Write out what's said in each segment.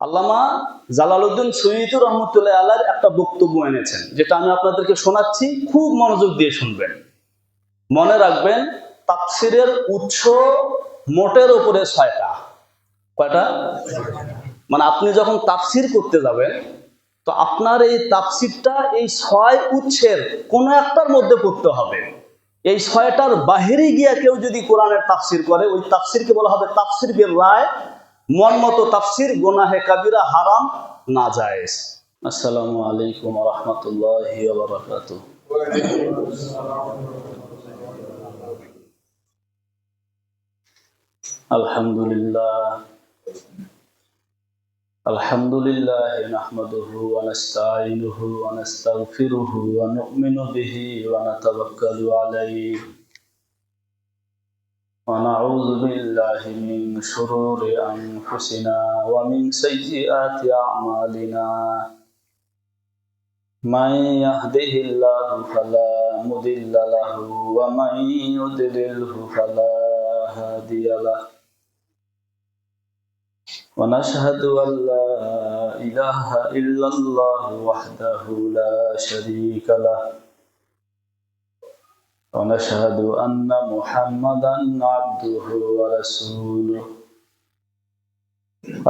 আল্লামা Jalaluddin সৈয়দী রহমতুল্লাহ আলাইহির একটা বক্তব্য এনেছেন, যেটা আমি আপনাদেরকে শোনাচ্ছি, খুব মনোযোগ দিয়ে শুনবেন। মনে রাখবেন, তাফসিরের উৎস মোটের উপরে 6টা। কয়টা? মানে আপনি যখন তাফসির করতে যাবেন, তো আপনার এই তাফসিরটা এই 6 উৎসের কোনো একটার মধ্যে পড়তে হবে। এই 6টার বাহিরে গিয়া কেউ যদি কোরআনের তাফসির করে, ওই তাফসিরকে বলা হবে তাফসির বিল রায়, মন মতো তাফসির, গুনাহে কাবিরা, হারাম, নাজায়েজ। আসসালামু আলাইকুম ওয়া রাহমাতুল্লাহি ওয়া বারাকাতুহু। আলহামদুলিল্লাহ নাহমাদুহু ওয়া নাস্তাঈনুহু ওয়া নাস্তাগফিরুহু ওয়া নু'মিনু বিহি ওয়া নাতাওয়াক্কালু আলাইহি ওয়া নাউযু বিল্লাহি মিন শুরুরি আনফুসিনা ওয়া মিন সাইয়্যাতি আ'মালিনা। মান ইয়াহদিহিল্লাহু ফালা মুদিল্লা লাহু ওয়া মান ইউদ্লিলহু ফালা হাদিয়া লাহু। ونشهد أن لا إله إلا الله وحده لا شريك له ونشهد أن محمدا عبده ورسوله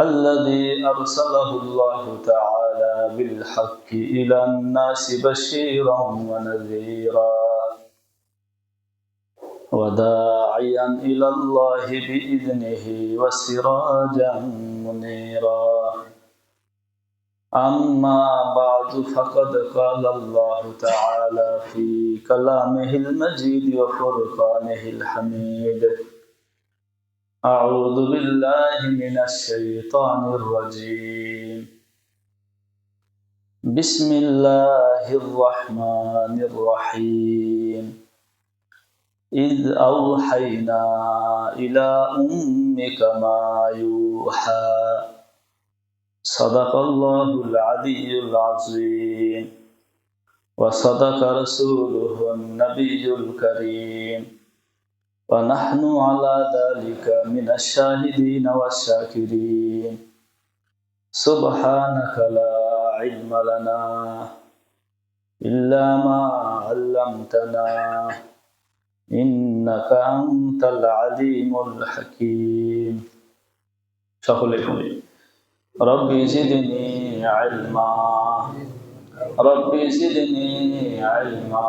الذي أرسله الله تعالى بالحق إلى الناس بشيرا ونذيرا وداعيا إلى الله بإذنه وسراجا منيرا. أما بعد، فقد قال الله تعالى في كلامه المجيد وفرقانه الحميد: أعوذ بالله من الشيطان الرجيم. بسم الله الرحمن الرحيم. إذ أوحينا إلى أمك ما يوحى. صدق الله العلي العظيم وصدق رسوله النبي الكريم ونحن على ذلك من الشاهدين والشاكرين. سبحانك لا علم لنا إلا ما علمتنا ইন্নাকা আনতাল আলিমুল হাকীম। সকলে পড়ি: রব্বি জিদনি ইলমা, রব্বি জিদনি ইলমা,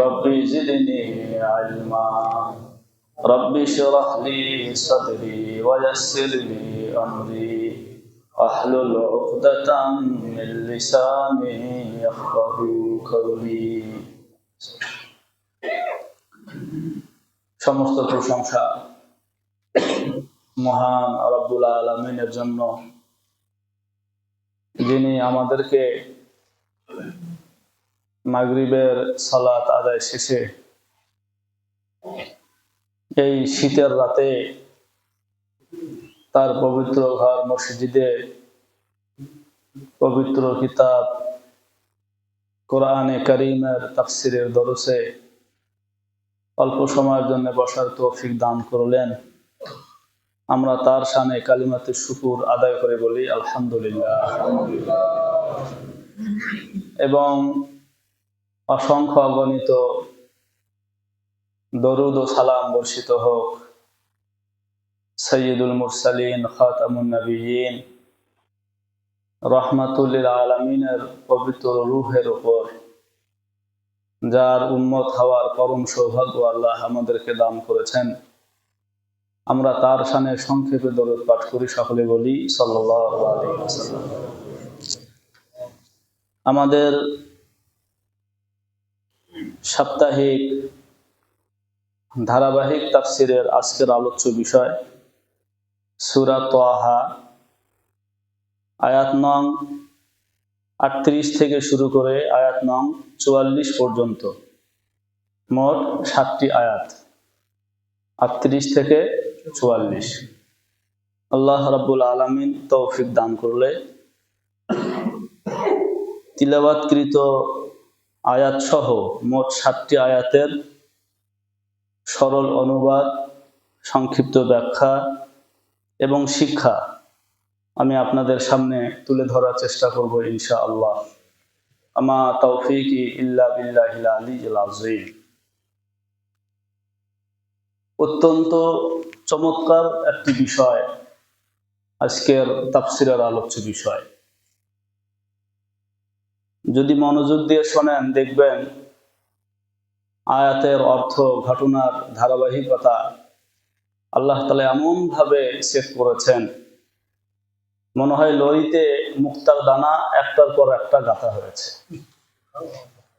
রব্বি জিদনি ইলমা, রব্বি ইশরাহ লি সাদরি ওয়া ইয়াসসির লি আমরি ওয়াহলুল উকদাতাম মিন লিসানি ইয়াফকাহু কওলি। সমস্ত প্রশংসা মহান রব্বুল আলামিনের জন্য, যিনি আমাদেরকে মাগরিবের সালাত আদায় শেষে এই শীতের রাতে তার পবিত্র ঘর মসজিদে পবিত্র কিতাব কোরআনে কারীমের তাফসিরের দরসে অল্প সময়ের জন্য বসার তৌফিক দান করলেন। আমরা তার শানে কালিমাতে শুকর আদায় করে বলি আলহামদুলিল্লাহ, এবং অসংখ্য অগণিত দরুদ ও সালাম বর্ষিত হোক সাইয়্যিদুল মুরসালিন খাতামুন নবিয়্যিন রাহমাতুল লিল আলামিনের পবিত্র রূহের উপর, যার উম্মত হওয়ার পরম সৌভাগ্য আল্লাহ আমাদেরকে দান করেছেন। আমরা তার শানে সংক্ষেপে দরুদ পাঠ করি, সকলে বলি সাল্লাল্লাহু আলাইহি ওয়াসাল্লাম। আমাদের সাপ্তাহিক ধারাবাহিক তাফসিরের আজকের আলোচ্য বিষয় সূরা তাহা, আয়াত নং 38 থেকে শুরু করে আয়াত নং 44 পর্যন্ত, মোট 7টি আয়াত, 38 থেকে 44। আল্লাহ রাব্বুল আলামিন তৌফিক দান করলে তিলাওয়াতকৃত আয়াত সহ মোট 7টি আয়াতের সরল অনুবাদ, সংক্ষিপ্ত ব্যাখ্যা এবং শিক্ষা আমি আপনাদের সামনে তুলে ধরার চেষ্টা করব ইনশাআল্লাহ। আমা তাওফীকি ইল্লা বিল্লাহিল আলিয়্যিল আযীম। অত্যন্ত চমৎকার একটি বিষয় আজকের তাফসীরের আলোচ্য বিষয়। যদি মনোযোগ দিয়ে শোনেন দেখবেন আয়াতের অর্থ, ঘটনার ধারাবাহিকতা আল্লাহ তাআলা এমন ভাবে সেট করেছেন, মনে হয় লরিতে মুক্তার দানা একটার পর একটা গাঁথা হয়েছে।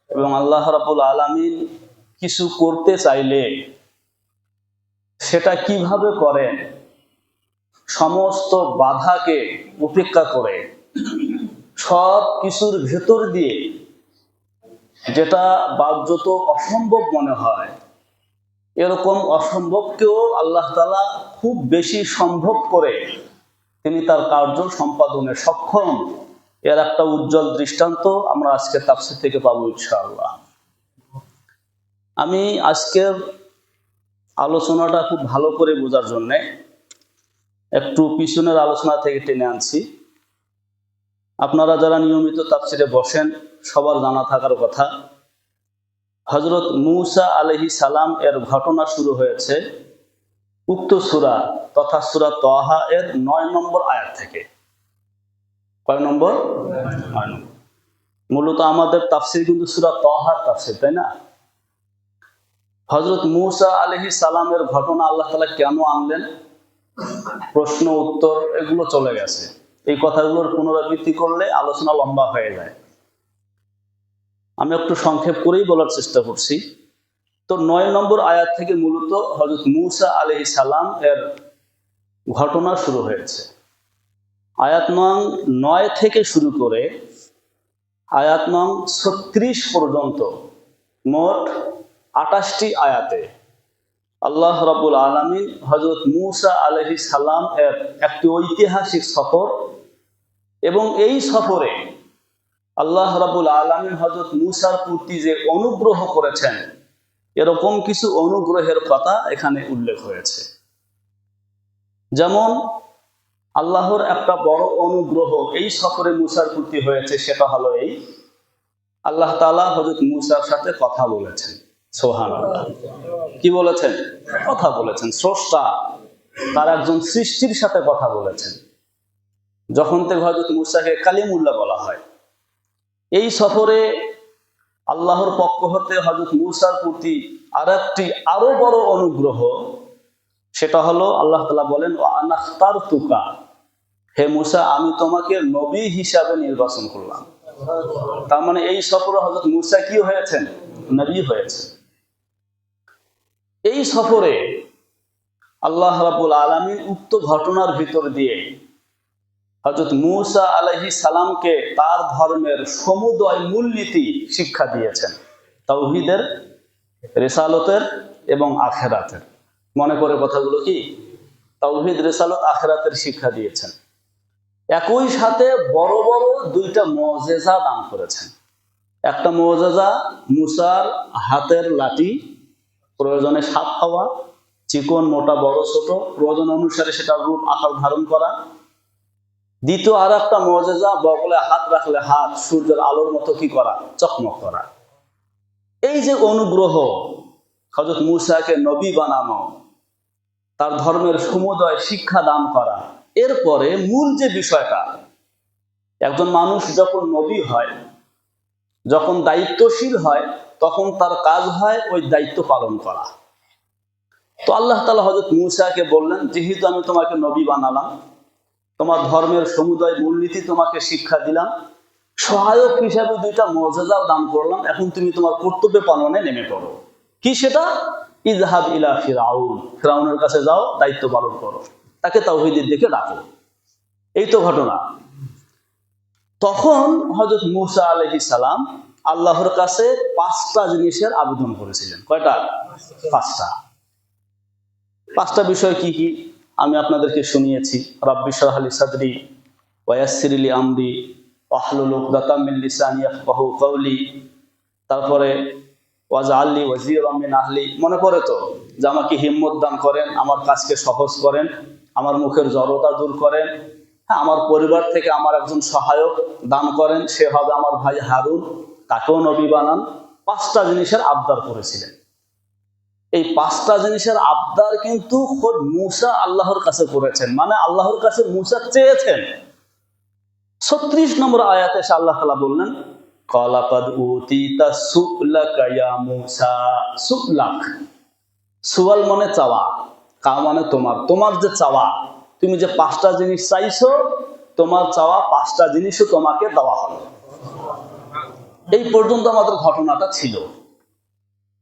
এবং আল্লাহ রাব্বুল আলামিন কিছু করতে চাইলে সেটা কিভাবে করেন, সমস্ত বাধাকে উপেক্ষা করে সব কিছুর ভেতর দিয়ে যেটা বাহ্যত অসম্ভব মনে হয়, এরকম অসম্ভবকেও আল্লাহ তাআলা খুব বেশি সম্ভব করে তিনি তার কার্য সম্পাদনে সক্ষম। এর একটা উজ্জ্বল দৃষ্টান্ত আমরা আজকে তাফসীর থেকে পাবো ইনশাআল্লাহ। আমি আজকের আলোচনাটা খুব ভালো করে বোঝার জন্য একটু পিছনের আলোচনা থেকে টেনে আনছি। আপনারা যারা নিয়মিত তাফসীরে বসেন সবার জানা থাকার কথা, হযরত মূসা আলাইহিস সালাম এর ঘটনা শুরু হয়েছে উক্ত সূরা তথা সূরা তাহা এর 9 নম্বর আয়াত থেকে। কয় নম্বর? 9 নম্বর। মূলত আমাদের তাফসীর কিন্তু সূরা তাহার তাফসীর, তাই না? হযরত মূসা আলাইহিস সালামের ঘটনা আল্লাহ তাআলা কেন আনলেন, প্রশ্ন উত্তর এগুলো চলে গেছে। এই কথাগুলোর পুনরাবৃত্তি করলে আলোচনা লম্বা হয়ে যায়। আমি একটু সংক্ষেপ করেই বলার চেষ্টা করছি। তো 9 নম্বর আয়াত থেকে মূলত হযরত মূসা আলাইহিস সালাম এর ঘটনা শুরু হয়েছে। আয়াত নং 9 থেকে শুরু করে আয়াত নং 36 পর্যন্ত মোট 28টি আয়াতে আল্লাহ রাব্বুল আলামিন হযরত মূসা আলাইহিস সালাম এর একটি ঐতিহাসিক সফর এবং এই সফরে আল্লাহ রাব্বুল আলামিন হযরত মূসার প্রতি যে অনুগ্রহ করেছেন এরকম কিছু অনুগ্রহের কথা এখানে উল্লেখ হয়েছে। যেমন আল্লাহর একটা বড় অনুগ্রহ এই সফরে মূসার প্রতি হয়েছে, সেটা হলো এই, আল্লাহ তাআলা হযরত মূসার সাথে কথা বলেছেন। সুবহানাল্লাহ। কি বলেছেন? কথা বলেছেন। স্রষ্টা তার একজন সৃষ্টির সাথে কথা বলেছেন। যখন থেকে হযরত মূসাকে কালিমুল্লাহ বলা হয়। এই সফরে আল্লাহর পক্ষ হতে হযরত মূসার প্রতি আরেকটি আরো বড় অনুগ্রহ, সেটা হলো আল্লাহ তাআলা বলেন ওয়া আনা ইখতারতুকা, হে মূসা আমি তোমাকে নবী হিসাবে নির্বাচন করলাম। তার মানে এই সফরে হযরত মূসা কি হয়েছেন? নবী হয়েছে। এই সফরে আল্লাহ রাব্বুল আলামিন উক্ত ঘটনার ভিতর দিয়ে হযরত মূসা আলাইহিস সালামকে তার ধর্মের সমুদয় মূলনীতি শিক্ষা দিয়েছেন, তাওহীদের, রিসালতের এবং আখিরাতের। মনে করে কথাগুলো কি? তাওহীদ, রিসালত, আখিরাতের শিক্ষা দিয়েছেন। একই সাথে বড় বড় দুইটা মুজিজা দান করেছেন। একটা মুজিজা মূসার হাতের লাঠি, প্রয়োজনে সাপ খাওয়া, চিকন মোটা বড় ছোট প্রয়োজন অনুসারে সেটার রূপ আকার ধারণ করা। দ্বিতীয় আর একটা মুজিজা, বগলে হাত রাখলে হাত সূর্যের আলোর মতো কি করা? চকমক করা। এই যে অনুগ্রহ, হযরত মূসাকে নবী বানানো, তার ধর্মের সমুদয় শিক্ষা দান করা, এরপরে মূল যে বিষয়টা, একজন মানুষ যখন নবী হয়, যখন দায়িত্বশীল হয়, তখন তার কাজ হয় ওই দায়িত্ব পালন করা। তো আল্লাহ তাআলা হযরত মূসাকে বললেন, যেহেতু আমি তোমাকে নবী বানালাম, তোমার ধর্মের সমুদয় মূলনীতি তোমাকে শিক্ষা দিলাম, সহায়ক হিসাবে দুইটা মুজিজাও দান করলাম, এখন তুমি তোমার কর্তব্য পালনে নেমে পড়ো। কি সেটা? ইযহাব ইলা ফিরআউন, ফিরআউনের কাছে যাও, দায়িত্ব পালন করো, তাকে তাওহীদের দিকে ডাকো। এই তো ঘটনা। তখন হযরত মূসা আলাইহিস সালাম আল্লাহর কাছে 5টা জিনিসের আবেদন করেছিলেন। কয়টা? 5টা বিষয় কি কি আমি আপনাদেরকে শুনিয়েছি। রাব্বি ইশরাহ লি সাদরি ওয়া ইয়াসসির লি আমরি ওয়াহলুল উকদাতাম মিন লিসানি ইয়াফকাহু কাওলি, তারপরে ওয়াজআল লি ওয়াজিরাম মিন আহলি। মনে পড়ে তো যে আমাকে হিম্মত দান করেন, আমার কাজকে সহজ করেন, আমার মুখের জড়তা দূর করেন, হ্যাঁ, আমার পরিবার থেকে আমার একজন সহায়ক দান করেন, সে হবে আমার ভাই হারুন, তাকেও নবী বানান। 5টা জিনিসের আবদার করেছিলেন। এই 5টা জিনিসের আবদার কিন্তু খোদ মূসা আল্লাহর কাছে করেছেন, মানে আল্লাহর কাছে মূসা চেয়েছেন। 36 নম্বর আয়াতে এসে আল্লাহ তাআলা বললেন, ক্বালাকাদ উতিতা সু'লাকা ইয়া মূসা। সু'লাক, সুয়াল মানে চাওয়া, কা মানে তোমার, তোমার যে চাওয়া, তুমি যে 5টা জিনিস চাইছো, তোমার চাওয়া 5টা জিনিসও তোমাকে দেওয়া হবে। এই পর্যন্ত আমাদের ঘটনাটা ছিল।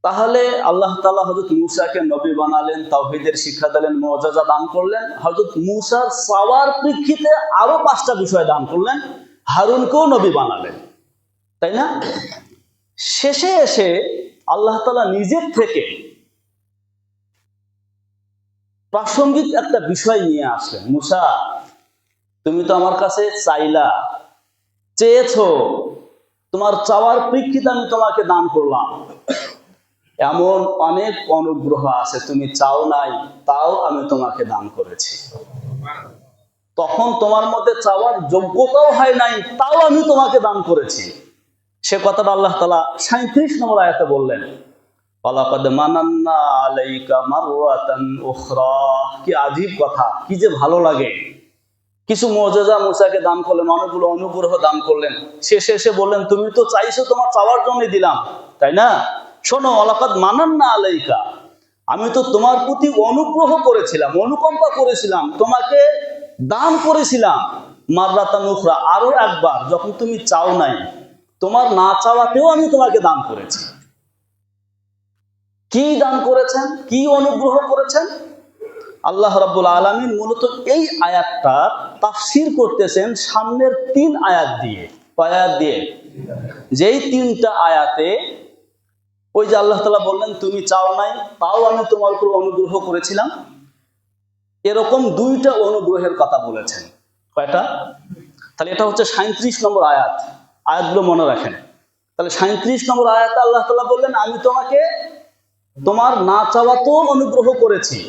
তাহলে আল্লাহ তাআলা হযরত মূসাকে নবী বানালেন, তাওহীদের শিক্ষা দিলেন, মুআজিজা দান করলেন। হযরত মূসার চাওয়ার প্রেক্ষিতে আরো 5টা বিষয় দান করলেন, হারুনকেও নবী বানালেন, তাই না? শেষে এসে আল্লাহ তাআলা নিজের থেকে প্রাসঙ্গিক একটা বিষয় নিয়ে আসলেন। মূসা, তুমি তো আমার কাছে চাইলা, চেয়েছো, তোমার চাওয়ার প্রেক্ষিতে আমি তোমাকে দান করলাম। এমন অনেক অনুগ্রহ আছে, তুমি চাও নাই, তাও আমি তোমাকে দান করেছি। তখন তোমার মধ্যে চাওয়ার যোগ্যতাও হয় নাই, তাও আমি তোমাকে দান করেছি। সে কথাটা আল্লাহ তাআলা 37 নম্বর আয়াতে বললেন, ওয়ালাকাদ মানান্না আলাইকা মাররাতান উখরা। কি আজীব কথা, কি যে ভালো লাগে। কিছু মুআজিজা মূসাকে দান করলেন, অনেকগুলো অনুগ্রহ দান করলেন, শেষে এসে বললেন, তুমি তো চাইছো, তোমার চাওয়ার জন্য দিলাম, তাই না? শোনো, ওয়ালাকাদ মানান্না আলাইকা, আমি তো তোমার প্রতি অনুগ্রহ করেছিলাম, অনুকম্পা করেছিলাম, তোমাকে দান করেছিলাম। মাররাতান উখরা, আরো একবার, যখন তুমি চাও নাই, তোমার না চাওয়াতেও আমি তোমাকে দান করেছি। কি দান করেছেন, কি অনুগ্রহ করেছেন? আল্লাহ রাব্বুল আলামিন মূলত এই আয়াতটার তাফসীর করতেছেন সামনের 3 আয়াত দিয়ে। আয়াত দিয়ে, যেই 3টা আয়াতে ওই যে আল্লাহ তাআলা বললেন, তুমি চাও নাই, তাও আমি তোমার উপর অনুগ্রহ করেছিলাম, এরকম 2টা অনুগ্রহের কথা বলেছেন। কয়টা? তাহলে এটা হচ্ছে 37 নম্বর আয়াত। আয়াতগুলো মনে রাখেন। তাহলে 37 নম্বর আয়াতে আল্লাহ তাআলা বললেন, আমি তোমাকে তোমার না চাওয়াতেও অনুগ্রহ করেছি।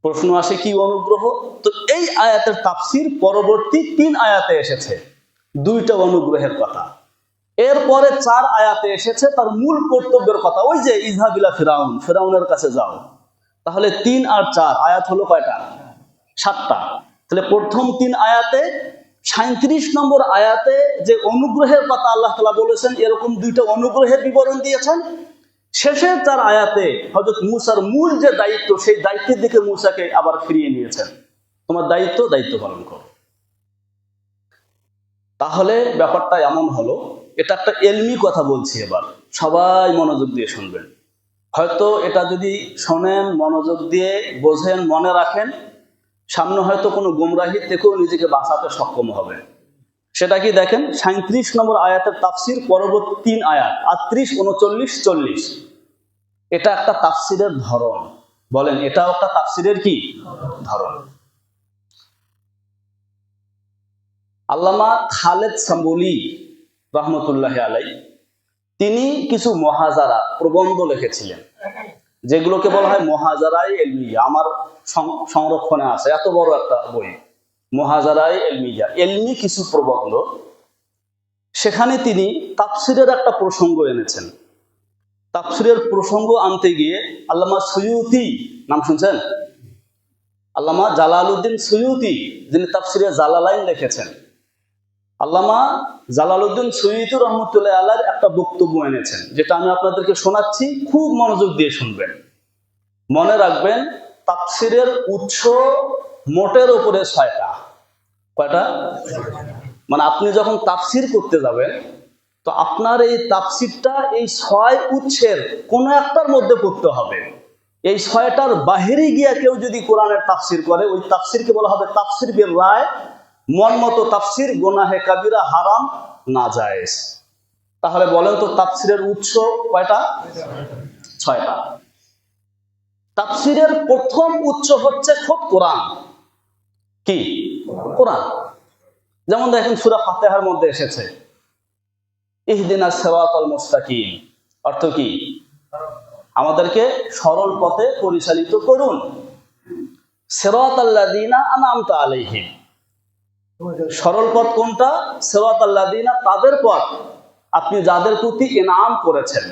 প্রশ্ন আসে, কি অনুগ্রহ? তো এই আয়াতের তাফসীর পরবর্তী 3 আয়াতে এসেছে 2টা অনুগ্রহের কথা। এরপরে 4 আয়াতে এসেছে তার মূল কর্তব্যের কথা, ওই যে ইযহাব ইলা ফিরাউন, ফিরাউনের কাছে যাও। তাহলে 3 আর 4 আয়াত হলো কয়টা? 7টা। তাহলে প্রথম 3 আয়াতে, 37 নম্বর আয়াতে যে অনুগ্রহের কথা আল্লাহ তাআলা বলেছেন, এরকম 2টা অনুগ্রহের বিবরণ দিয়েছেন। শেষের 4 আয়াতে হযরত মূসার মূল যে দায়িত্ব, সেই দায়িত্বের দিকে মূসাকে আবার ফিরিয়ে নিয়েছেন, তোমার দায়িত্ব পালন করো। তাহলে ব্যাপারটা এমন হলো, এটা একটা এলমি কথা বলছি, এবার সবাই মনোযোগ দিয়ে শুনবেন। হয়তো এটা যদি শোনেন, মনোযোগ দিয়ে বোঝেন, মনে রাখেন, সামনে হয়তো কোনো গুমরাহি থেকেও নিজেকে বাঁচাতে সক্ষম হবে। সেটা কি দেখেন, 37 নম্বর আয়াতের তাফসীর পরবর্তী 3 আয়াত 38, 39, 40। এটা একটা তাফসীরের ধরন। বলেন, এটাও একটা তাফসীরের কি ধরন? আল্লামা খালেদ সাম্বুলি রহমতুল্লাহি আলাইহি, তিনি কিছু মুহাজারা, প্রবন্ধ লিখেছিলেন, যেগুলোকে বলা হয় মুহাজারায়ে ইলমিয়া। আমার সংরক্ষণে আছে এত বড় একটা বই, মুহাজারায়ে ইলমিয়া, এলমি কিছু প্রবন্ধ। সেখানে তিনি তাফসীরের একটা প্রসঙ্গ এনেছেন। তাফসীরের প্রসঙ্গ আনতে গিয়ে আল্লামা সুয়ুতি, নাম শুনছেন? আল্লামা জালালউদ্দিন সুয়ুতি, যিনি তাফসীরে জালালাইন লিখেছেন, আল্লামা জালালউদ্দিন সুয়ুতি রহমতুল্লাহি আলাইহির একটা বক্তব্য এনেছেন, যেটা আমি আপনাদেরকে শোনাচ্ছি, খুব মনোযোগ দিয়ে শুনবেন। মনে রাখবেন, তাফসীরের উৎস মোটের উপরে 6টা। কয়টা? মানে আপনি যখন তাফসীর করতে যাবেন, তো আপনার এই তাফসীরটা এই 6 উৎসের কোন একটার মধ্যে পড়তে হবে। এই 6টার বাহিরে গিয়া কেউ যদি কোরআনের তাফসীর করে, ওই তাফসীরকে বলা হবে তাফসীর বিল রায়, মন মতো তাফসীর, গুনাহে কাবিরা, হারাম, নাজায়েজ। তাহলে বলেন তো, তাফসীরের উৎস কয়টা? 6টা। তাফসীরের প্রথম উৎস হচ্ছে খোদ কোরআন। কি? কোরআন। যেমন দেখেন, সূরা ফাতিহার মধ্যে এসেছে ইহদিনাস সিরাতাল মুস্তাকিম। অর্থ কি? আমাদেরকে সরল পথে পরিচালিত করুন। সিরাতাল্লাযীনা আনআমতা আলাইহিম, সরল পথ কোনটা? সিরাতাল্লাযিনা, তাদের পথ আপনি যাদের প্রতি ইনাম করেছেন।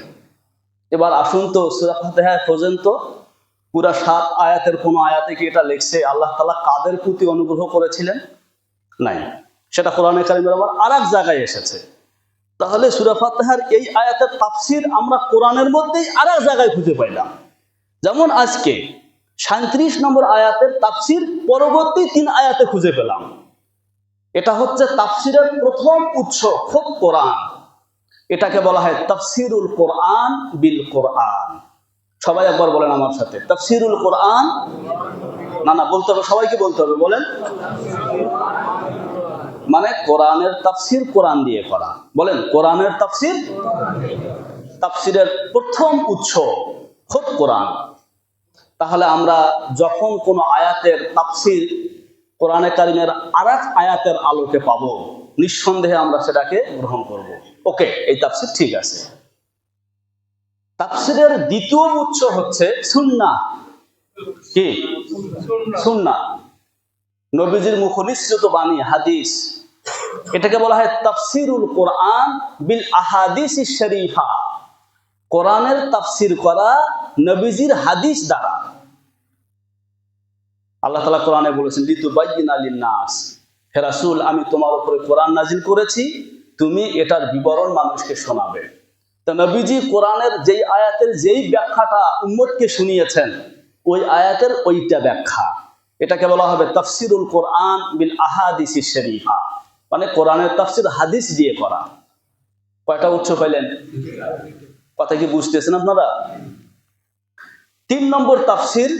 এবার আসুন তো সূরা ফাতিহায় খোঁজেন তো, পুরা 7 আয়াতের কোন আয়াতে কি এটা লিখছে আল্লাহ তাআলা কাদের প্রতি অনুগ্রহ করেছিলেন? নাই। সেটা কোরআনে কারিমের আবার আরেক জায়গায় এসেছে। তাহলে সূরা ফাতিহার এই আয়াতের তাফসীর আমরা কোরআনের মধ্যেই আরেক জায়গায় খুঁজে পাইলাম। যেমন আজকে 37 নম্বর আয়াতের তাফসীর পরবর্তী 3 আয়াতে খুঁজে পেলাম। এটা হচ্ছে তাফসীরের প্রথম উৎস, খোদ কোরআন। এটাকে বলা হয় তাফসীরুল কোরআন বিল কোরআন। সবাই একবার বলেন আমার সাথে, তাফসীরুল কোরআন। না বলতে হবে, সবাইকে বলতে হবে, বলেন। মানে কোরআনের তাফসীর কোরআন দিয়ে করা। বলেন, কোরআনের তাফসীর। তাফসীরের প্রথম উৎস খোদ কোরআন। তাহলে আমরা যখন কোন আয়াতের তাফসীর কোরআনে কারিমের আরেক আয়াতের আলোকে পাবো, নিঃসন্দেহে আমরা সেটাকে গ্রহণ করব। ওকে, এই তাফসীর ঠিক আছে। তাফসীরের দ্বিতীয় উৎস হচ্ছে সুন্নাহ। কি? সুন্নাহ, নবীজির মুখনিসৃত বাণী, হাদিস। এটাকে বলা হয় তাফসীরুল কোরআন বিল আহাদিসিশ শরীফা। কোরআনের তাফসীর করা নবীজির হাদিস দ্বারা। আল্লাহ তাআলা কোরআনে বলেছেন, লিতুবায়্যিনা লিন-নাস, হে রাসূল, আমি তোমার উপরে কোরআন নাজিল করেছি, তুমি এটার বিবরণ মানুষকে শোনাবে। তো নবীজি কোরআনের যেই আয়াতের যেই ব্যাখ্যাটা উম্মতকে শুনিয়েছেন, ওই আয়াতের ওইটা ব্যাখ্যা। এটাকে বলা হবে তাফসীরুল কোরআন বিল আহাদিসিশ শরীফা, মানে কোরআনের তাফসীর হাদিস দিয়ে করা। কয়টা উৎস পাইলেন? কথা কি বুঝতেছেন আপনারা? 3 নম্বর তাফসীর,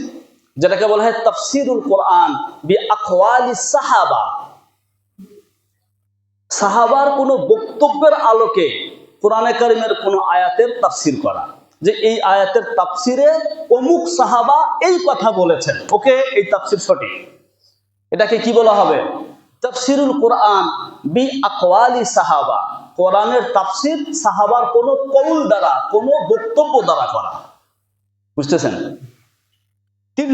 যেটাকে বলা হয় তাফসীরুল কোরআন বি আকওয়ালিস সাহাবা। সাহাবার কোন বক্তব্যের আলোকে কোরআনে কারিমের কোন আয়াতের তাফসীর করা, যে এই আয়াতের তাফসীরে অমুক সাহাবা এই কথা বলেছেন, ওকে, এই তাফসীর সঠিক। এটাকে কি বলা হবে? তাফসীরুল কোরআন বি আকওয়ালি সাহাবা। কোরআনের তাফসীর সাহাবার কোন কওল দ্বারা, কোন বক্তব্য দ্বারা করা। বুঝতেছেন? 4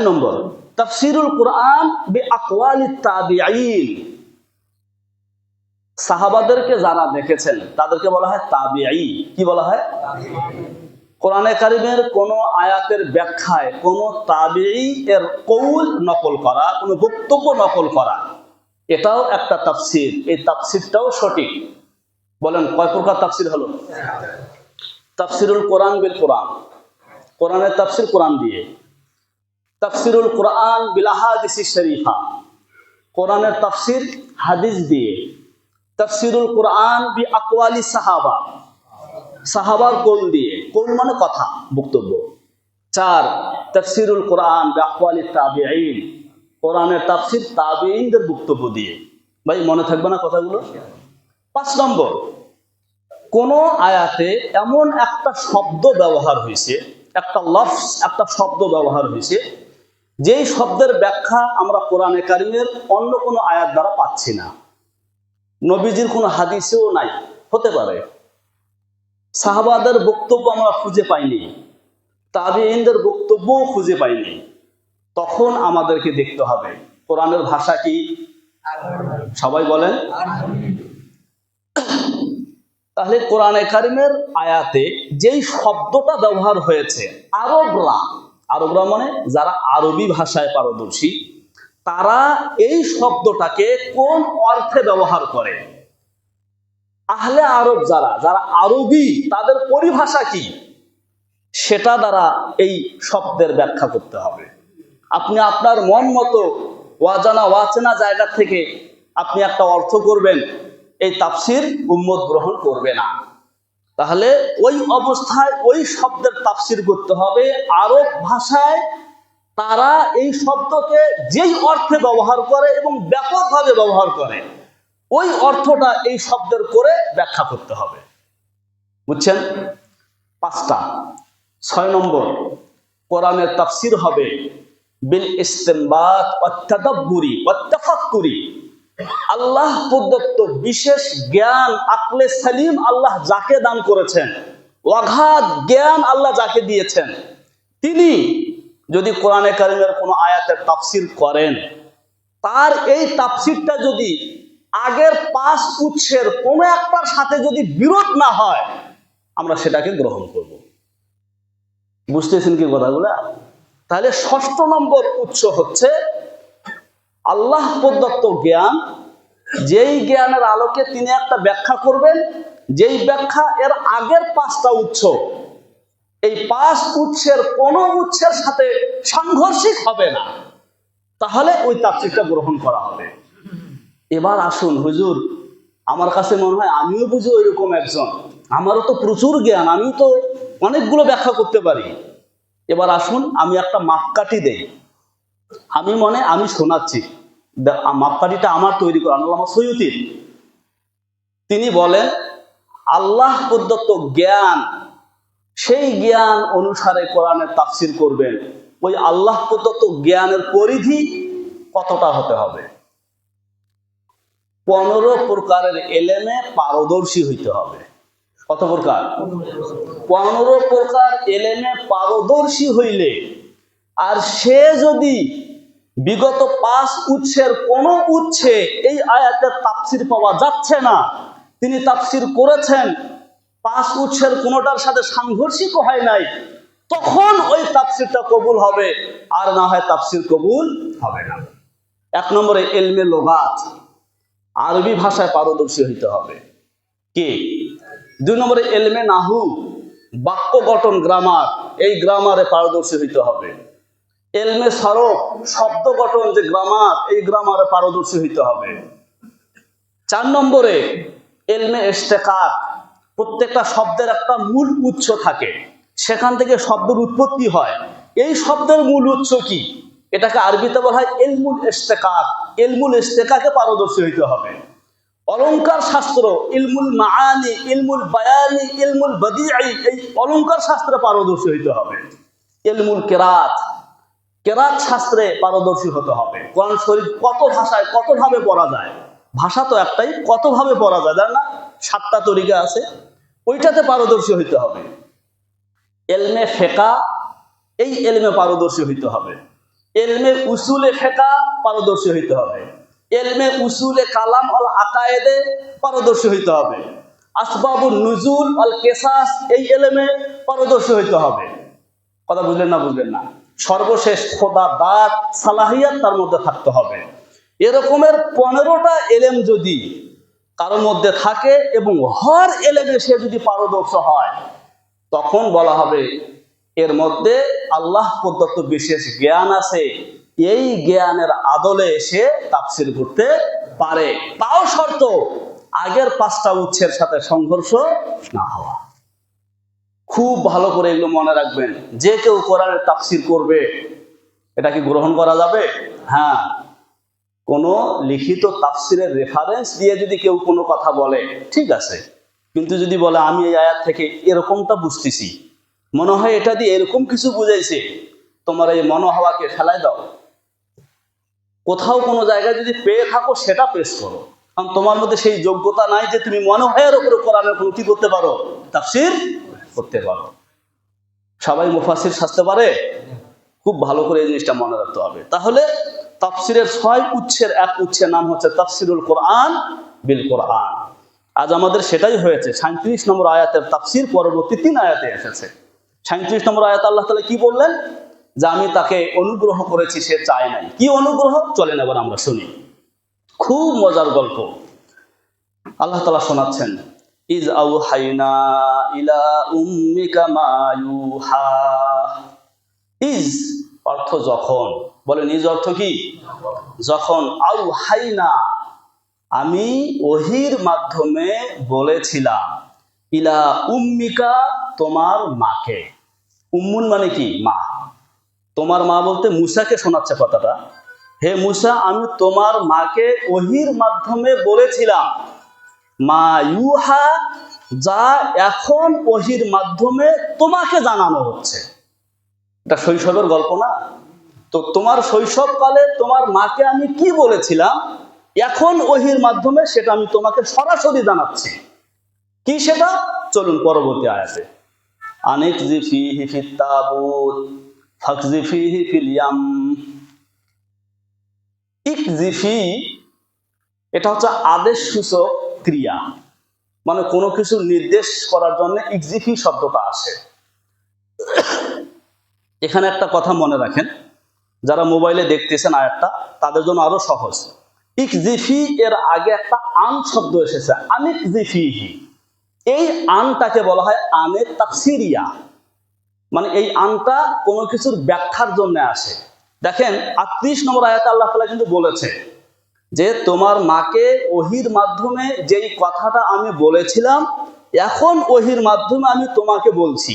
নম্বর তাফসীরুল কোরআন বি আকওয়ালিত তাবিঈন। সাহাবাদেরকে যারা দেখেছেন তাদেরকে বলা হয় তাবিঈ। কি বলা হয়? কোরআনে কারিমের কোন আয়াতের ব্যাখ্যায় কোন তাবিঈ এর কওল নকল করা, কোন বক্তব্য নকল করা, এটাও একটা তাফসীর। এই তাফসীরটাও সঠিক। বলেন, কয় প্রকার তাফসীর হলো? তাফসীরুল কোরআন বিল কোরআন, কোরআনের তাফসীর কোরআন দিয়ে। তাফসীরুল কোরআন বিল আহাদিসিশ শরীফা, কোরআনের তাফসীর হাদিস দিয়ে। তাফসীরুল কোরআন বি আকওয়ালি সাহাবা, সাহাবার কওল দিয়ে। কওল মানে কথা, বক্তব্য। 4 তাফসীরুল কোরআন বি আকওয়ালি তাবিঈন, কোরআনের তাফসীর তাবিঈনদের বক্তব্য দিয়ে। ভাই মনে থাকবে না কথাগুলো? 5 নম্বর, কোন আয়াতে এমন একটা শব্দ ব্যবহার হয়েছে, একটা লফজ, একটা শব্দ ব্যবহার হয়েছে, যেই শব্দের ব্যাখ্যা আমরা কোরআনে কারিমের অন্য কোনো আয়াত দ্বারা পাচ্ছি না, নবীজির কোনো হাদিসেও নাই, হতে পারে সাহাবাদের বক্তব্য আমরা খুঁজে পাইনি, তাবিঈনদের বক্তব্যও খুঁজে পাইনি, তখন আমাদেরকে দেখতে হবে কোরআনের ভাষা কি। সবাই বলেন। তাহলে কোরআনে কারিমের আয়াতে যেই শব্দটা ব্যবহার হয়েছে, আরবরা মানে যারা আরবি ভাষায় পারদর্শী, তারা এই শব্দটাকে কোন অর্থে ব্যবহার করে, আহলে আরব যারা আরবি, তাদের পরিভাষা কি, সেটা দ্বারা এই শব্দের ব্যাখ্যা করতে হবে। আপনি আপনার মন মতো অচেনা জায়গা থেকে আপনি একটা অর্থ করবেন, এই তাফসীর উম্মত গ্রহণ করবে না। তাহলে ওই অবস্থায় ওই শব্দের তাফসীর করতে হবে আরব ভাষায় তারা এই শব্দকে যেই অর্থে ব্যবহার করে এবং ব্যাপকভাবে ব্যবহার করে, ওই অর্থটা এই শব্দের করে ব্যাখ্যা করতে হবে। বুঝছেন? 5টা। 6 নম্বর, কোরআনের তাফসীর হবে বিল ইসতিনবাত ওয়াত তাদাব্বুরি ওয়াত তাফাক্কুরি। আল্লাহ প্রদত্ত বিশেষ জ্ঞান, আকলে সালিম আল্লাহ যাকে দান করেছেন, অগাধ জ্ঞান আল্লাহ যাকে দিয়েছেন, তিনি যদি কোরআনে কারিমের কোনো আয়াতের তাফসীর করেন, তার এই তাফসিরটা যদি আগের 5 উৎসের কোনো একটার সাথে যদি বিরোধ না হয়, আমরা সেটাকে গ্রহণ করব। বুঝতেছেন কি কথাগুলা? তাহলে 6 নম্বর উৎস হচ্ছে আল্লাহ প্রদত্ত জ্ঞান, যেই জ্ঞানের আলোকে তিনি একটা ব্যাখ্যা করবেন, যেই ব্যাখ্যা এর আগের 5টা উৎস, এই 5 উৎসের কোন উৎসের সাথে সাংঘর্ষিক হবে না, তাহলে ওই তাফসীরটা গ্রহণ করা হবে। এবার আসুন হুজুর, আমার কাছে মনে হয় আমিও বুঝি ওইরকম একজন, আমারও তো প্রচুর জ্ঞান, আমি তো অনেকগুলো ব্যাখ্যা করতে পারি। এবার আসুন আমি একটা মাপকাঠি দেই, আমি শোনাচ্ছি, মাপকাঠিটা আমার তৈরি করা, আল্লামা সৈয়দী। তিনি বলেন আল্লাহ প্রদত্ত জ্ঞান, সেই জ্ঞান অনুসারে কোরআনের তাফসীর করবেন। ওই আল্লাহ প্রদত্ত জ্ঞানের পরিধি কতটা হতে হবে? 15 প্রকারের এলেমে পারদর্শী হইতে হবে। কত প্রকার? 15 প্রকার এলেমে পারদর্শী হইলে, আর সে যদি বিগত 5 উৎসের কোন উৎসে এই আয়াতের তাফসীর পাওয়া যাচ্ছে না, তিনি তাফসীর করেছেন 5 উৎসের কোনটার সাথে সাংঘর্ষিক হয় নাই, তখন ওই তাফসীরটা কবুল হবে, আর না হয় তাফসীর কবুল হবে না। 1 নম্বরে ইলমে লুগাত, আরবি ভাষায় পারদর্শী হইতে হবে। কি? 2 নম্বরে ইলমে নাহু, বাক্য গঠন, গ্রামার, এই গ্রামারে পারদর্শী হইতে হবে। ইলমে সরফ, শব্দ গঠন, যে গ্রামার, এই গ্রামারে পারদর্শী হইতে হবে। 4 নম্বরে ইলমে ইশতিকাক, প্রত্যেকটা শব্দের একটা মূল উৎস থাকে, সেখান থেকে শব্দের উৎপত্তি হয়, এই শব্দের মূল উৎস কি, এটাকে আরবিতে বলা হয় ইলমুল ইশতিকাক। ইলমুল ইশতিকাকে পারদর্শী হইতে হবে। অলংকার শাস্ত্র, ইলমুল মাআনি, ইলমুল বায়ানি, ইলমুল বাদিঈ, এই অলংকার শাস্ত্রে পারদর্শী হইতে হবে। ইলমুল কিরাত, কেরাত শাস্ত্রে পারদর্শী হতে হবে। কোরআন শরীফ কত ভাষায় কতভাবে পড়া যায়, ভাষা তো একটাই, কতভাবে পড়া যায়, জান না? 7টা তরিকা আছে, ওইটাতে পারদর্শী হইতে হবে। ইলমে ফিকহ, এই ইলমে পারদর্শী হইতে হবে। ইলমে উসুলে ফিকহ পারদর্শী হইতে হবে। ইলমে উসুলে কালাম আল আকায়েদে পারদর্শী হইতে হবে। আসবাবুন নুজুল আল কিসাস, এই ইলমে পারদর্শী হইতে হবে। কথা বুঝলেন না? বুঝলেন না? সর্বশেষ খোদা দাত সালাহিয়াত তার মধ্যে থাকতে হবে। এরকমের 15টা এলেম যদি কারোর মধ্যে থাকে এবং হর এলেমে সে যদি পারদর্শী হয়, তখন বলা হবে এর মধ্যে আল্লাহ প্রদত্ত বিশেষ জ্ঞান আছে, এই জ্ঞানের আদলে সে তাফসীর করতে পারে। তাও শর্ত আগের 5টা উৎসের সাথে সংঘর্ষ না হওয়া। খুব ভালো করে এগুলো মনে রাখবেন। যে কেউ কোরআনের তাফসীর করবে, এটা কি গ্রহণ করা যাবে? হ্যাঁ, কোন লিখিত তাফসীরের রেফারেন্স দিয়ে যদি কেউ কোনো কথা বলে, ঠিক আছে, কিন্তু যদি বলে আমি এই আয়াত থেকে এরকমটা বুঝতেছি, মনে হয় এটা দিয়ে এরকম কিছু বুঝাইছে, তোমার এই মনোহাওয়াকে ফেলাই দাও। কোথাও কোনো জায়গায় যদি পেয়ে থাকো সেটা পেশ করো, কারণ তোমার মধ্যে সেই যোগ্যতা নাই যে তুমি মনোহায়ের উপরে কোরআনের কোনো কি করতে পারো, তাফসীর করতে পারো। সবাই মুফাসসির সাজতে পারে? খুব ভালো করে এই জিনিসটা মনে রাখতে হবে। তাহলে তাফসীরের 6 উৎসের এক উৎসের নাম হচ্ছে তাফসীরুল কোরআন বিল কোরআন। আজ আমাদের সেটাই হয়েছে। 37 নম্বর আয়াতের তাফসীর পরবর্তী 3 আয়াতে এসেছে। 37 নম্বর আয়াতে আল্লাহ তাআলা কি বললেন? যে আমি তাকে অনুগ্রহ করেছি, সে চায় নাই। কি অনুগ্রহ? চলেন এবার আমরা শুনি। খুব মজার গল্প। আল্লাহ তাআলা শোনাচ্ছেন, ইজ আওহাইনা ইলা উম্মিকা মা ইউহা। ইজ অর্থ যখন, বলেন ইজ অর্থ কি? যখন। আওহাইনা, আমি ওহির মাধ্যমে বলেছিলাম, ইলা উম্মিকা, তোমার মাকে। উম্মুন মানে কি? মা। তোমার মা বলতে মূসাকে শোনাচ্ছে কথাটা। হে মূসা, আমি তোমার মাকে ওহির মাধ্যমে বলেছিলাম, মা ইউহা, যা এখন ওহির মাধ্যমে তোমাকে জানানো হচ্ছে। এটা শৈশবের গল্প না? তো তোমার শৈশবকালে তোমার মাকে আমি কি বলেছিলাম, এখন ওহির মাধ্যমে সেটা আমি তোমাকে সরাসরি জানাচ্ছি। কি সেটা? চলুন পরবর্তী আয়াতে। আনিকজি ফিহি ফিত তাবুত ফাকজি ফিহি ফিল ইয়াম। ইকজিফি এটা হচ্ছে আদেশ সূচক ক্রিয়া, মানে কোনো কিছু নির্দেশ করার জন্য ইকজিফি শব্দটা আসে। এখানে একটা কথা মনে রাখেন, যারা মোবাইলে দেখতেছেন আয়াতটা তাদের জন্য আরো সহজ। ইকজিফি এর আগে একটা আন শব্দ এসেছে, আনিকজিফিহি। এই আনটাকে বলা হয় আনে তাফসিরিয়া, মানে এই আনটা কোনো কিছুর ব্যাখ্যার জন্য আসে। দেখেন 38 নম্বর আয়াতে আল্লাহ তাআলা কিন্তু বলেছে যে তোমার মাকে ওহির মাধ্যমে যেই কথাটা আমি বলেছিলাম এখন ওহির মাধ্যমে আমি তোমাকে বলছি।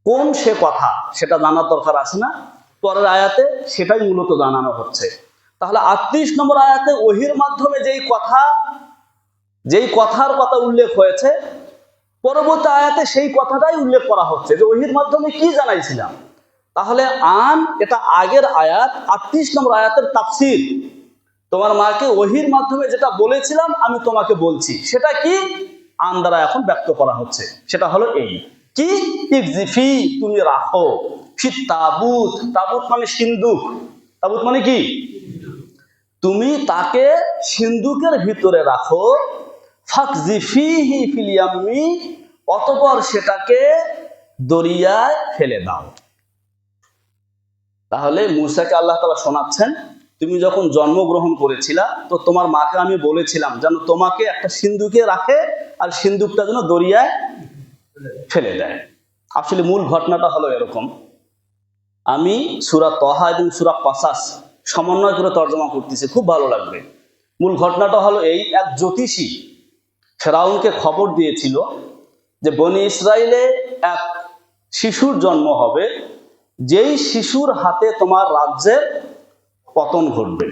কোন সে কথা সেটা জানার দরকার আছে না? পরের আয়াতে সেটাই মূলত জানানো হচ্ছে। তাহলে 38 নম্বর আয়াতে ওহির মাধ্যমে যেই কথার কথা উল্লেখ হয়েছে, পরবর্তী আয়াতে সেই কথাটাই উল্লেখ করা হচ্ছে যে ওহির মাধ্যমে কি জানাইছিলাম। তাহলে আন এটা আগের আয়াত, 38 নম্বর আয়াতের তাফসীর। তোমার মাকে ওহির মাধ্যমে যেটা বলেছিলাম আমি তোমাকে বলছি, সেটা কি আন দ্বারা এখন ব্যক্ত করা হচ্ছে। সেটা হলো এই কি, ইকজিফি তুমি রাখো, ফিত তাবুত, তাবুত মানে সিন্দুক, তাবুত মানে কি, তুমি তাকে সিন্দুকের ভিতরে রাখো, ফাকজিফিহি ফিল ইয়াম্মি, অতঃপর সেটাকে দরিয়ায় ফেলে দাও। তাহলে মূসাকে আল্লাহ তাআলা শোনাচ্ছেন, তুমি যখন জন্মগ্রহণ করেছিলা তো তোমার মাকে আমি বলেছিলাম যেন তোমাকে একটা সিন্দুকে রাখে আর সিন্দুকটা যেন দরিয়ায় ফেলে দেয়। আসলে মূল ঘটনাটা হলো এরকম, আমি সূরা তহা এবং সূরা কসাস সমন্বয় করে তর্জমা করতেছি, খুব ভালো লাগবে। মূল ঘটনাটা হলো এই, এক জ্যোতিষী ফেরাউনকে খবর দিয়েছিল যে বনি ইসরাইলে এক শিশুর জন্ম হবে, যেই শিশুর হাতে তোমার রাজ্যের পতন ঘটবে।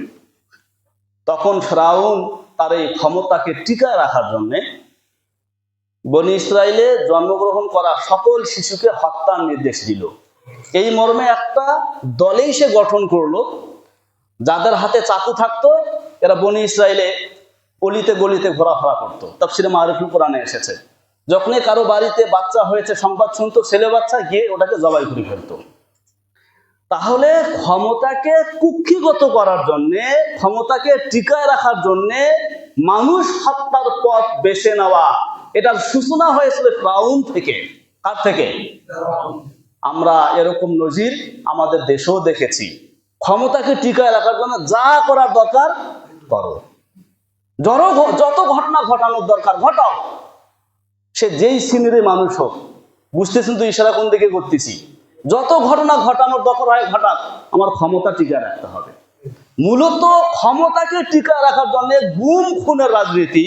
তখন ফেরাউন তার এই ক্ষমতাকে টিকায় রাখার জন্য বনি ইসরাইলে জন্মগ্রহণ করা সকল শিশুকে হত্যার নির্দেশ দিল। এই মর্মে একটা দলেই সে গঠন করলো, যাদের হাতে চাকু থাকতো এরা বনি ইসরাইলে অলিতে গলিতে ঘোরাফেরা করতো। তাফসিরে মারিফুল কোরআনে এসেছে, যখনই কারো বাড়িতে বাচ্চা হয়েছে সংবাদ শুনতো, ছেলে বাচ্চা, গিয়ে ওটাকে জবাই করে ফেলতো। তাহলে ক্ষমতাকে কুক্ষিগত করার জন্য, ক্ষমতাকে টিকায় রাখার জন্য মানুষ হত্যার পথ বেছে নেওয়া, এটার সূচনা হয়েছিল ফিরআউন থেকে। কার থেকে? আমরা এরকম নজির আমাদের দেশেও দেখেছি। ক্ষমতাকে টিকায় রাখার জন্য যা করার দরকার করো, যত ঘটনা ঘটানোর দরকার ঘটাও, সে যেই শ্রেণীর মানুষ হোক। বুঝতেছেন তো ইশারা কোন দিকে করতেছি? যত ঘটনা ঘটানোর দরকার হয় ঘটাক, আমার ক্ষমতা টিকায় রাখতে হবে। মূলত ক্ষমতাকে টিকায় রাখার জন্য গুম খুনের রাজনীতি,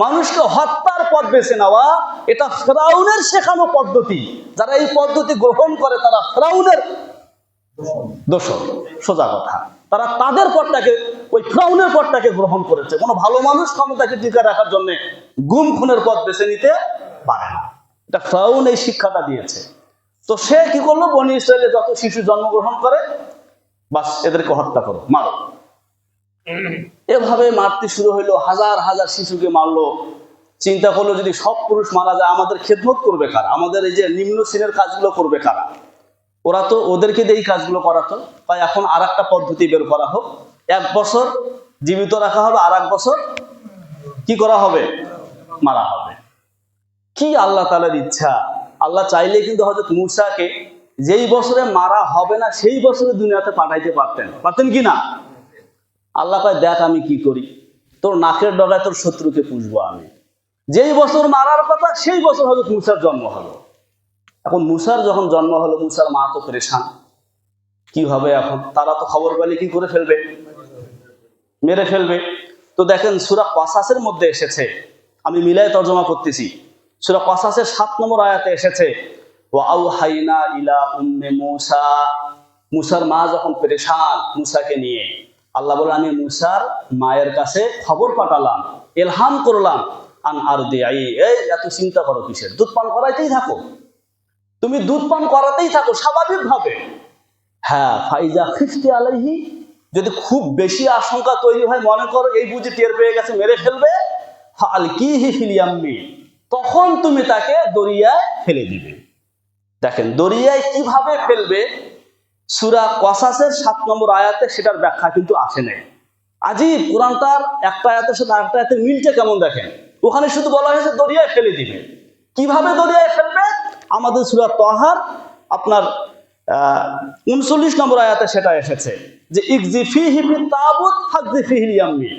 মানুষকে হত্যার পথ বেছে নেওয়া, এটা ফিরআউনের শেখানো পদ্ধতি। যারা এই পদ্ধতি গ্রহণ করে তারা ফিরআউনের দোষর, সোজা কথা। তারা তাদের পথটাকে, ওই ফিরআউনের পথটাকে গ্রহণ করেছে। কোনো ভালো মানুষ ক্ষমতাকে টিকায় রাখার জন্য গুম খুনের পথ বেছে নিতে পারে না। এটা ফিরআউন এই শিক্ষাটা দিয়েছে। তো সে কি করলো, বনি ইসরায়েলে যত শিশু জন্মগ্রহণ করে বাস এদেরকে হত্যা করো, মারো। এভাবে মারতে শুরু হইলো, হাজার হাজার শিশুকে মারলো। চিন্তা করলো যদি সব পুরুষ মারা যায় আমাদের খেদমত করবে কারা, আমাদের এই যে নিম্ন শ্রেণীর কাজগুলো করবে কারা? ওরা তো ওদেরকে দিয়ে এই কাজগুলো করাতো। তাই এখন আর একটা পদ্ধতি বের করা হোক, 1 বছর জীবিত রাখা হবে, আর 1 বছর কি করা হবে, মারা হবে। কি আল্লাহ তাআলার ইচ্ছা! আল্লাহ চাইলে কিন্তু হযরত মূসাকে যেই বছরে মারা হবে না সেই বছরে দুনিয়াতে পাঠাইতে পারতেন কি না? আল্লাহ কয় দেখ আমি কি করি, তোর নাকের ডগায় তোর শত্রুকে পুষবো আমি। যেই বছর মারার কথা সেই বছর হযরত মূসার জন্ম হলো। এখন মূসার যখন জন্ম হলো, মূসার মা তো পেরেশান, কি হবে এখন? তারা তো খবর পেলে কি করে ফেলবে, মেরে ফেলবে। তো দেখেন সূরা কসাসের মধ্যে এসেছে, আমি মিলাই তর্জমা করতেছি। সূরা কসাসের 7 নম্বর আয়াতে এসেছে, ওয়া আওহাইনা ইলা উম্মে মূসা। মূসার মা যখন পেরেশান মূসাকে নিয়ে, আল্লাহ বলে আমি মূসার মায়ের কাছে খবর পাঠালাম, ইলহাম করলাম, আন আরদিআই, এই এত চিন্তা করো কিসের? দুধ পান করাইতেই থাকো, তুমি দুধ পান করাতেই থাকো স্বাভাবিক ভাবে। হ্যাঁ, ফাইজা খিফতি আলাইহি, যদি খুব বেশি আশঙ্কা তৈরি হয়, মনে করো এই বুঝি টের পেয়ে গেছে মেরে ফেলবে, ফালকিহি ফিল ইয়াম্মি, তখন তুমি তাকে দরিয়ায় ফেলে দিবে। দেখেন দরিয়ায় কিভাবে ফেলবে সূরা কসাসের 7 নম্বর আয়াতে সেটার ব্যাখ্যা কিন্তু আসে নাই। আজিব, কোরআনটার একটা আয়াতের সাথে আরেকটা আয়াতের মিলটা কেমন দেখেন। ওখানে শুধু বলা হয়েছে দরিয়ায় ফেলে দিবে। কিভাবে দরিয়ায় ফেলবে? আমাদের সূরা তহার আপনার 39 নম্বর আয়াতে সেটা এসেছে যে ইকজিফিহি ফিত তাবুত ফাকজিফিহি ইয়াম্মি।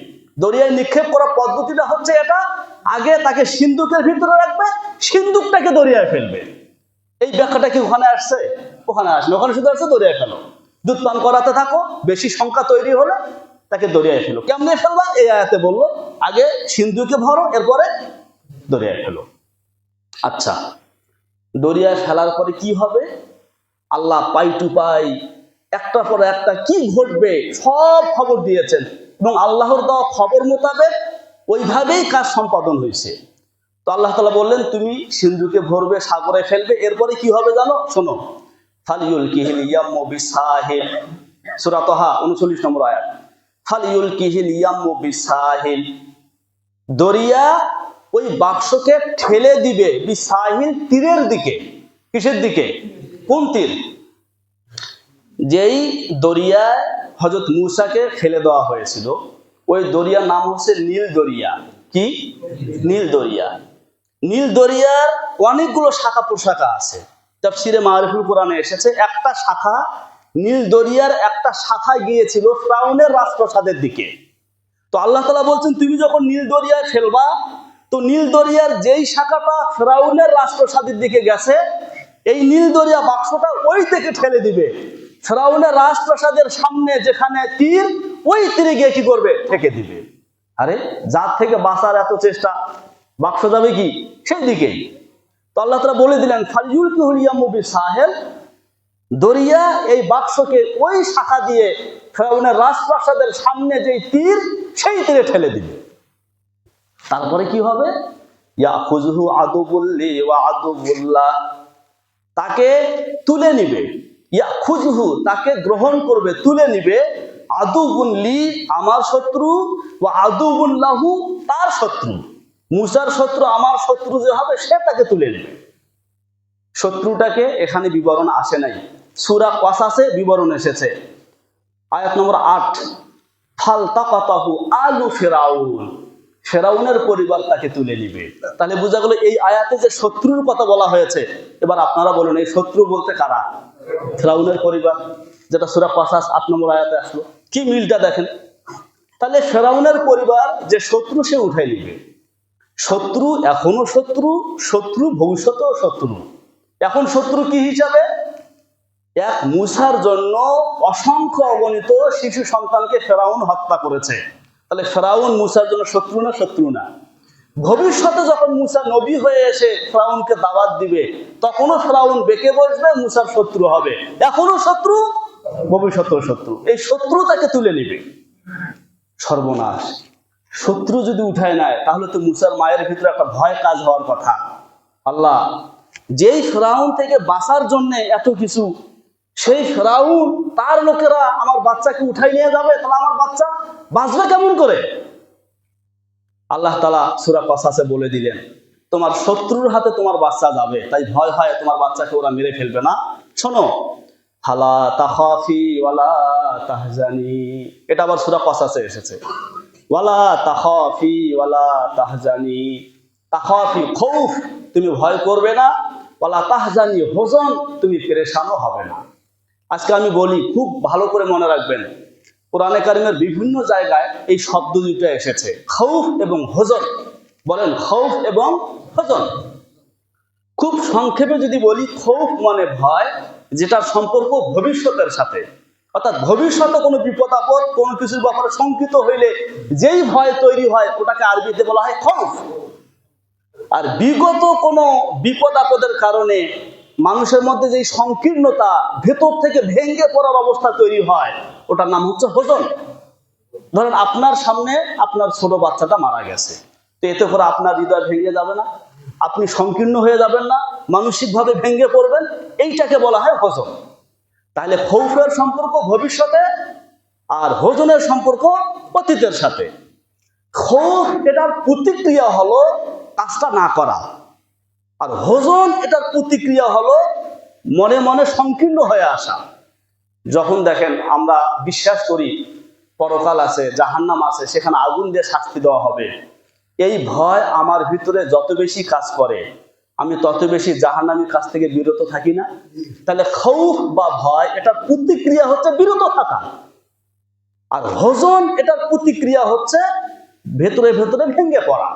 দরিয়ায় নিক্ষেপ করার পদ্ধতিটা হচ্ছে এটা, আগে তাকে সিন্দুকের ভিতরে রাখবে, সিন্দুকটাকে দরিয়ায় ফেলবে। এই ব্যাখ্যাটা কি ওখানে আসছে? ওখানে আসবে। ওখানে শুধু আসছে দরিয়ায় ফেলো, দুধ পান করাতে থাকো, বেশি সংখ্যা তৈরি হলে তাকে দরিয়ায় ফেলো। কেমনে ফেলবা? এই আয়াতে বললো আগে সিন্ধুকে ভরো, এরপরে দরিয়ায় ফেলো। আচ্ছা, দরিয়ায় ফেলার পরে কি হবে? আল্লাহ পাই টু পাই একটার পর একটা কি ঘটবে সব খবর দিয়েছেন, এবং আল্লাহর দেওয়া খবর মোতাবেক ওইভাবেই কাজ সম্পাদন হয়েছে। তো আল্লাহ তাআলা বললেন তুমি সিন্ধুকে ভরবে, সাগরে ফেলবে, এরপরে কি হবে জানো? শোনো, ফালিউলকিহিল ইয়াম্মু বিসাহিল, সূরা তাহা 39 নম্বর আয়াত। ফালিউলকিহিল ইয়াম্মু বিসাহিল, দরিয়া ওই বাক্সকে ঠেলে দিবে, বিসাহিল তীরের দিকে। কিসের দিকে? কোন তীর? যেই দরিয়ায় হযরত মূসাকে ফেলে দেওয়া হয়েছিল, ওই দরিয়ার নাম হচ্ছে নীল দরিয়া। কি? নীল দরিয়া। নীল দরিয়ার অনেকগুলো শাখা প্রশাখা আছে। তাফসীরে মারিফুল কোরআনে এসেছে একটা শাখা, নীল দরিয়ার একটা শাখা গিয়েছিল ফিরআউনের রাজপ্রাসাদের দিকে। তো আল্লাহ তাআলা বলছেন তুমি যখন নীল দরিয়ায় ফেলবা, তো নীল দরিয়ার যেই শাখাটা ফিরআউনের রাজপ্রাসাদের দিকে গেছে, এই নীল দরিয়া বাক্সটা ওই থেকে ঠেলে দিবে। ফিরআউনের রাজপ্রাসাদের সামনে যেখানে তীর, ওই তীরে গিয়ে কি করবে? ঠেকে দিবে। আরে যার থেকে বাঁচার এত চেষ্টা, বাক্স যাবে কি সেই দিকেই। তো আল্লাহ তাআলা বলে দিলেন ফালিউলকিহিল ইয়াম্মু বিসাহিল, দরিয়া এই বাক্সকে ওই শাখা দিয়ে ফিরআউনের রাজপ্রাসাদের সামনে যেই তীর, সেই তীরে ঠেলে দিবে। তারপরে কি হবে? ইয়াখুযুহু আদুবুল্লি ওয়া আদুবুল্লাহ, তাকে তুলে নিবে। ইয়াখুযুহু, তাকে গ্রহণ করবে, তুলে নিবে। আদুবুল্লি, আমার শত্রু, ওয়া আদুবুল্লাহু, তার শত্রু। মূসার শত্রু আমার শত্রু যে হবে, সে তাকে তুলে নেবে। শত্রুটাকে এখানে বিবরণ আসে নাই, সূরা কসাসে বিবরণ এসেছে। আয়াত নম্বর 8, ফালতাকাতাহু আলু ফিরাউন, ফেরাউনের পরিবার তাকে তুলে নিবে। তাহলে বোঝা গেল এই আয়াতে যে শত্রুর কথা বলা হয়েছে। এবার আপনারা বলুন এই শত্রু বলতে কারা? ফেরাউনের পরিবার, যেটা সূরা কসাস 8 নম্বর আয়াতে আসলো। কি মিলটা দেখেন। তাহলে ফেরাউনের পরিবার যে শত্রু, সে উঠাই নিবে। শত্রু এখনো শত্রু, শত্রু ভবিষ্যতেও শত্রু। এখন শত্রু কি হিসাবে? এক মূসার জন্য অসংখ্য অগণিত শিশু সন্তানকে ফেরাউন হত্যা করেছে। তাহলে ফেরাউন মূসার জন্য শত্রু না? শত্রু না। ভবিষ্যতে যখন মূসা নবী হয়ে এসে ফেরাউনকে দাওয়াত দিবে, তখনও ফেরাউন বেঁকে বসবে, মূসার শত্রু হবে। এখনো শত্রু, ভবিষ্যতেও শত্রু। এই শত্রু তাকে তুলে নিবে। সর্বনাশ! শত্রু যদি উঠায় নেয়, তাহলে তো মূসার মায়ের ভিতরে একটা ভয় কাজ হওয়ার কথা। আল্লাহ যেই ফেরাউন থেকে বাঁচার জন্য এত কিছু, সেই ফেরাউন তার লোকেরা আমার বাচ্চাকে উঠাই নিয়ে যাবে, তাহলে আমার বাচ্চা বাঁচবে কেমন করে? আল্লাহ তাআলা সূরা কসাসে বলে দিলেন তোমার শত্রুর হাতে তোমার বাচ্চা যাবে, তাই ভয় হয় তোমার বাচ্চাকে ওরা মেরে ফেলবে না। শোনো, ফালা তাখাফি ওয়ালা তাহজানি, এটা আবার সূরা কসাসে এসেছে। ওয়ালা তাখাফি ওয়ালা তাহজানি, তাখাফি খৌফ, তুমি ভয় করবে না। ওয়ালা তাহজানি হুজন, তুমি পেরেশানও হবে না। আজকে আমি বলি, খুব ভালো করে মনে রাখবেন, কোরআনে কারিমের বিভিন্ন জায়গায় এই শব্দ দুটো এসেছে, খৌফ এবং হুজন। বলেন খৌফ এবং হুজন। খুব সংক্ষেপে যদি বলি, খৌফ মানে ভয়, যেটার সম্পর্ক ভবিষ্যতের সাথে। অর্থাৎ ভবিষ্যতে কোনো বিপদ আপদ, কোনো কিছুর ব্যাপারে শঙ্কিত হইলে যেই ভয় তৈরি হয়, ওটাকে আরবিতে বলা হয় খৌফ। আর বিগত কোনো বিপদ আপদের কারণে মানুষের মধ্যে যে সংকীর্ণতা, ভেতর থেকে ভেঙে পড়ার অবস্থা তৈরি হয়, ওটার নাম হচ্ছে হুজন। ধরেন আপনার সামনে আপনার ছোট বাচ্চাটা মারা গেছে, তো এতে করে আপনার হৃদয় ভেঙে যাবে না? আপনি সংকীর্ণ হয়ে যাবেন না? মানসিকভাবে ভেঙে পড়বেন? এইটাকে বলা হয় হুজন। তাহলে খৌফের সম্পর্ক ভবিষ্যতে, আর হুজনের সম্পর্ক অতীতের সাথে। খৌফ এটার প্রতিক্রিয়া হলো কাজটা না করা, আর হুজন এটার প্রতিক্রিয়া হলো মনে মনে সংকীর্ণ হয়ে আসা। যখন দেখেন আমরা বিশ্বাস করি পরকাল আছে, জাহান্নাম আছে, সেখানে আগুন দিয়ে শাস্তি দেওয়া হবে, এই ভয় আমার ভিতরে যত বেশি কাজ করে আমি তত বেশি জাহান্নামীর কাছ থেকে বিরত থাকি না? তাহলে খৌফ বা ভয় এটার প্রতিক্রিয়া হচ্ছে বিরত থাকা, আর হজন এটার প্রতিক্রিয়া হচ্ছে ভেতরে ভেতরে ভেঙে পড়া।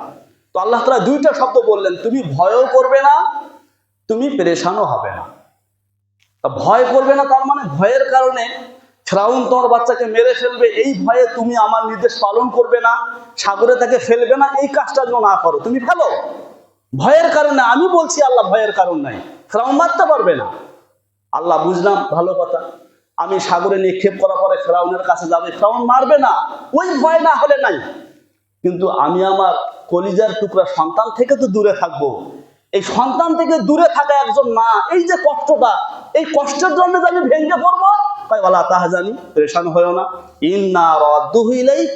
তো আল্লাহ তাআলা দুইটা শব্দ বললেন, তুমি ভয়ও করবে না, তুমি পেরেশানও হবে না। তা ভয় করবে না তার মানে ভয়ের কারণে ফিরআউন তোমার বাচ্চাকে মেরে ফেলবে, এই ভয়ে তুমি আমার নির্দেশ পালন করবে না, সাগরে তাকে ফেলবে না, এই কাজটা যেন না করো। তুমি ফেলো ভয়ের কারণে, আমি বলছি আল্লাহ ভয়ের কারণ নাই, ফিরআউন মারতে পারবে না। আল্লাহ বুঝলাম, ভালো কথা, আমি সাগরে নিক্ষেপ করার পরে ফিরআউনের কাছে যাবে, ফিরআউন মারবে না, ওই ভয় না হলে নাই, কিন্তু আমি আমার কলিজার টুকরা সন্তান থেকে তো দূরে থাকবো। এই সন্তান থেকে দূরে থাকা একজন মা, এই যে কষ্টটা, এই কষ্টের জন্য যে আমি ভেঙে পড়বো, তাই ওয়ালা তাহজানি, পেরেশান হয়েও না, ইন্না রাদ্দুহু ইলাইক,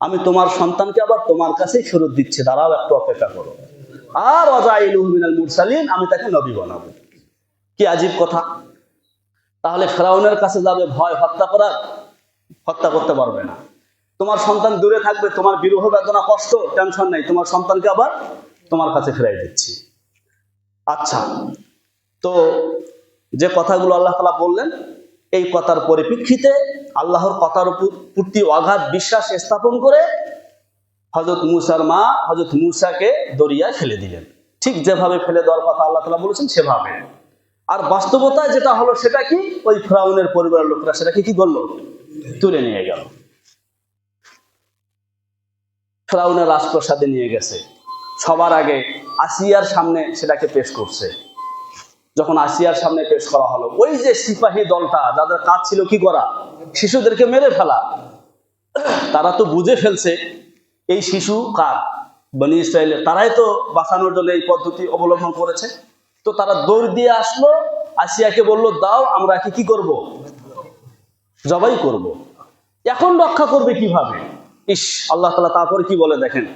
আমি তোমার সন্তানকে আবার তোমার কাছেই ফেরত দিচ্ছি, দাঁড়াও একটু অপেক্ষা করো। আর ওয়াজাইলুহু মিনাল মুরসালিন, আমি তাকে নবী বানাবো। কি আজীব কথা! তাহলে ফিরআউনের কাছে যাবে ভয় হত্যা করার, হত্যা করতে পারবে না। তোমার সন্তান দূরে থাকবে, তোমার বিরহ বেদনা কষ্ট টেনশন নেই, তোমার সন্তানকে আবার তোমার কাছে ফিরাই দিচ্ছি। আচ্ছা, তো যে কথাগুলো আল্লাহ তাআলা বললেন, এই কথার পরিপ্রেক্ষিতে আল্লাহর কথার প্রতি অগাধ বিশ্বাস স্থাপন করে হযরত মুসার মা হযরত মুসাকে দরিয়ায় ফেলে দিলেন। ঠিক যেভাবে ফেলে দেওয়ার কথা আল্লাহ তাআলা বলেছেন সেভাবে। আর বাস্তবতায় যেটা হলো সেটা কি, ওই ফিরআউনের পরিবারের লোকরা সেটাকে কি করলো, তুলে নিয়ে গেল, ফিরআউনের রাজপ্রাসাদে নিয়ে গেছে। সবার আগে আসিয়ার সামনে সেটাকে পেশ করছে। যখন আসিয়ার সামনে পেশ করা হলো, ওই যে সিপাহী দলটা যাদের কাজ ছিল কি করা, শিশুদেরকে মেরে ফেলা, তারা তো বুঝে ফেলছে এই শিশু কার, বনি ইসরাইলের, তারাই তো বাঁচানোর জন্য এই পদ্ধতি অবলম্বন করেছে। তো তারা দৌড় দিয়ে আসলো, আসিয়াকে বললো, দাও, আমরা কি করব, জবাই করব। এখন রক্ষা করবে কিভাবে? ইস, আল্লাহ তাআলা তারপরে কি বলে দেখেন,